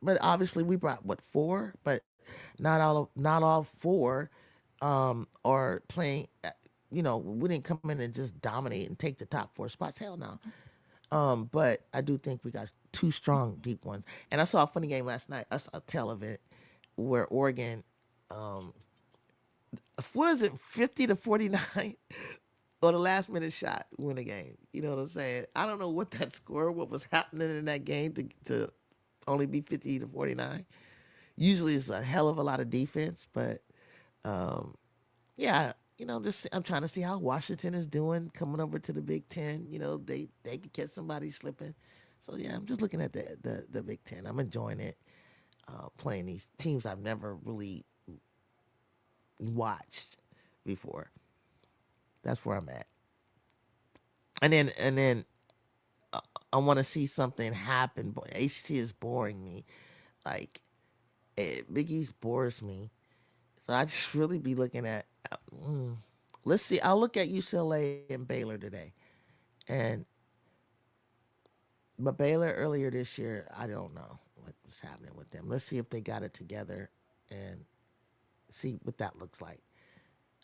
But obviously we brought what four, but not all four are playing. We didn't come in and just dominate and take the top four spots. Hell no. But I do think we got two strong, deep ones. And I saw a funny game last night. I saw a tell of it where Oregon, um, what is it, 50-49 on the last minute shot, win a game. You know what I'm saying? I don't know what that score, what was happening in that game to only be 50-49. Usually it's a hell of a lot of defense, but um, yeah, just I'm trying to see how Washington is doing coming over to the Big Ten. They could catch somebody slipping. So yeah, I'm just looking at the Big Ten. I'm enjoying it, playing these teams I've never really watched before. That's where I'm at. And then I want to see something happen. But ACC is boring me. Like Big East bores me. So I just really be looking at. Mm, let's see. I'll look at UCLA and Baylor today, and but Baylor earlier this year, I don't know what's happening with them. Let's see if they got it together and see what that looks like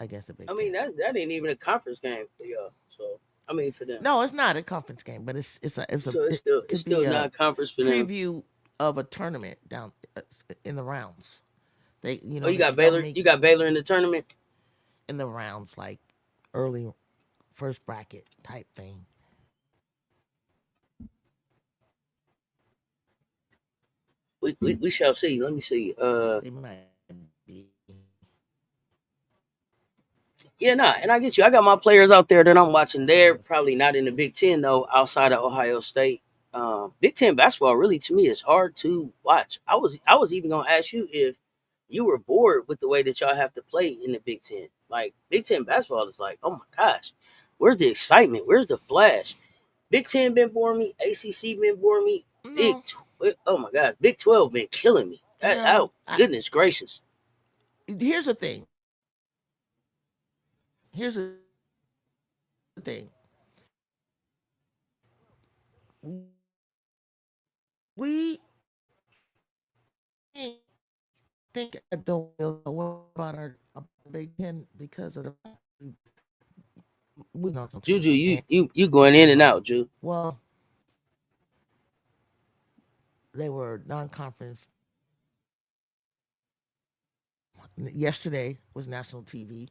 against the I Big mean Ten. that ain't even a conference game for y'all. So I mean for them. No, it's not a conference game, but So it it's could still be a not conference for them. preview of a tournament down in the rounds. Oh, you got They'll Baylor. make You got Baylor in the tournament. in the rounds like early first bracket type thing. We shall see. Let me see. They might be. Yeah, nah, and I get you. I got my players out there that I'm watching. They're probably not in the Big Ten though, outside of Ohio State. Big Ten basketball really to me is hard to watch. I was even gonna ask you if you were bored with the way that y'all have to play in the Big Ten. Like Big Ten basketball is like, oh my gosh, where's the excitement? Where's the flash? Big Ten been boring me. ACC been boring me. No, Oh my god, Big 12 been killing me. Oh no. goodness gracious. Here's the thing. Here's the thing. We think I don't feel about our Big Ten because of the we national Juju, team. you going in and out, Ju. Well, they were non-conference. Yesterday was national TV,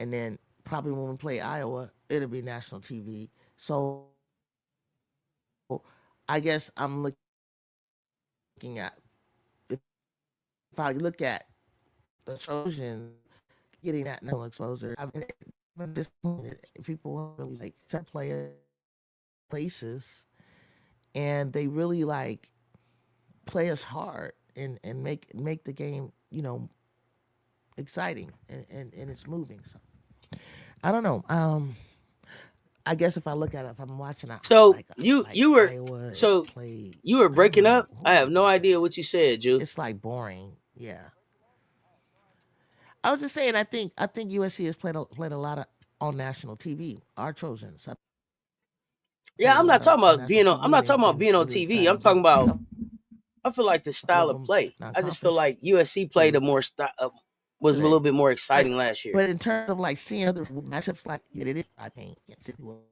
and then probably when we play Iowa, it'll be national TV. So I guess I'm looking at, if I look at the Trojans getting that national exposure, I mean, been disappointed. People really like set players places, and they really like play us hard and make the game, exciting, and it's moving. So I don't know. I guess if I look at it, if I'm watching it So like you were Iowa so play, you were I don't breaking know up. who I did have they no idea play. what you said, Ju. It's like boring. Yeah, I was just saying. I think USC has played a lot of on national TV. Our Trojans have played Yeah, a I'm lot not of talking on about national being on. TV, I'm and not they've talking about been being on really TV. I'm exciting talking games. about. I feel like the A couple style of of them play. I just feel non-conference like USC played a more was a little today. bit more But exciting last year. but in terms of like seeing other matchups, like yeah, it is. I think yes, it will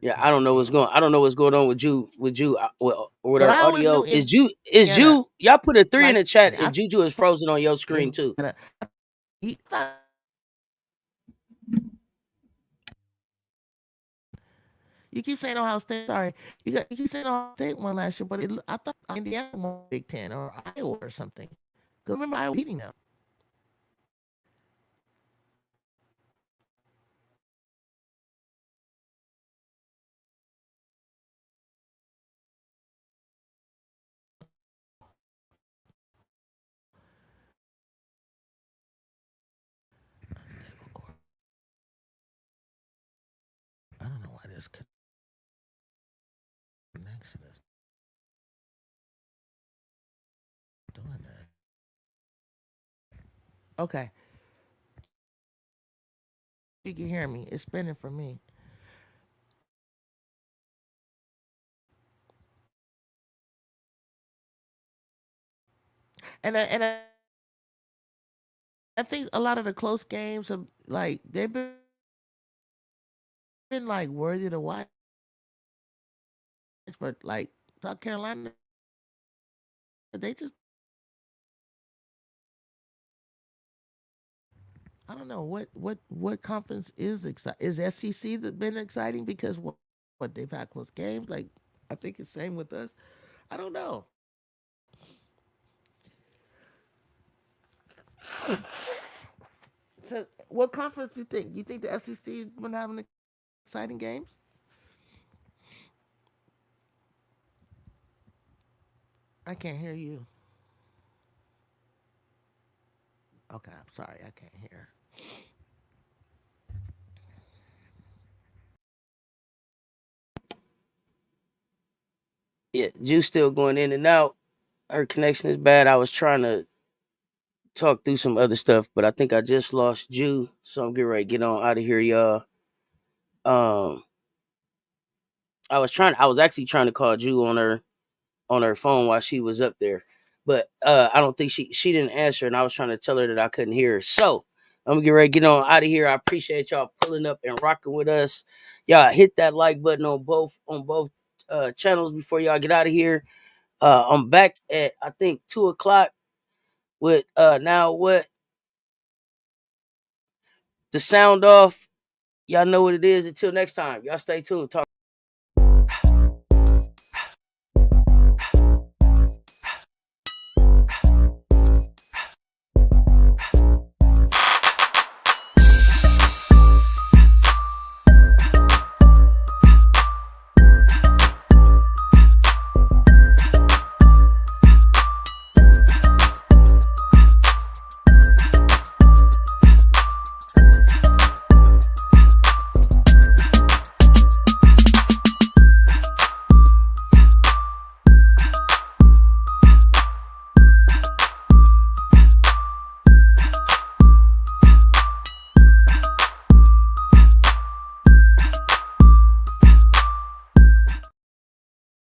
Yeah, I don't know certainly. what's going. I don't know what's going on with you. With But our I always audio. knew Is Indiana Ju? Y'all put a 3 in like the chat I if Juju is frozen on your screen too. Indiana. He thought you keep saying Ohio State. Sorry, you keep saying Ohio State won last year, but I thought Indiana won Big Ten or Iowa or something. Because remember Iowa beating them. I don't know why this connection is doing that. Okay, you can hear me. It's spinning for me. And I think a lot of the close games have like they've been like worthy to watch, but like South Carolina, they just I don't know what conference is exciting. Is SEC that been exciting because what they've had close games? Like I think it's same with us. I don't know. So what conference do you think? You think the SEC has been having exciting games? I can't hear you. Okay, I'm sorry, I can't hear. Yeah, Ju still going in and out. Her connection is bad. I was trying to talk through some other stuff, but I think I just lost Ju, so I'm getting ready to get on out of here, y'all. Um, I was actually trying to call Ju on her phone while she was up there, but I don't think she didn't answer, and I was trying to tell her that I couldn't hear her. So I'm gonna get ready to get on out of here. I appreciate y'all pulling up and rocking with us. Y'all hit that like button on both channels before y'all get out of here. I'm back at I think 2 o'clock with now what the sound off. Y'all know what it is. Until next time, y'all stay tuned. Talk.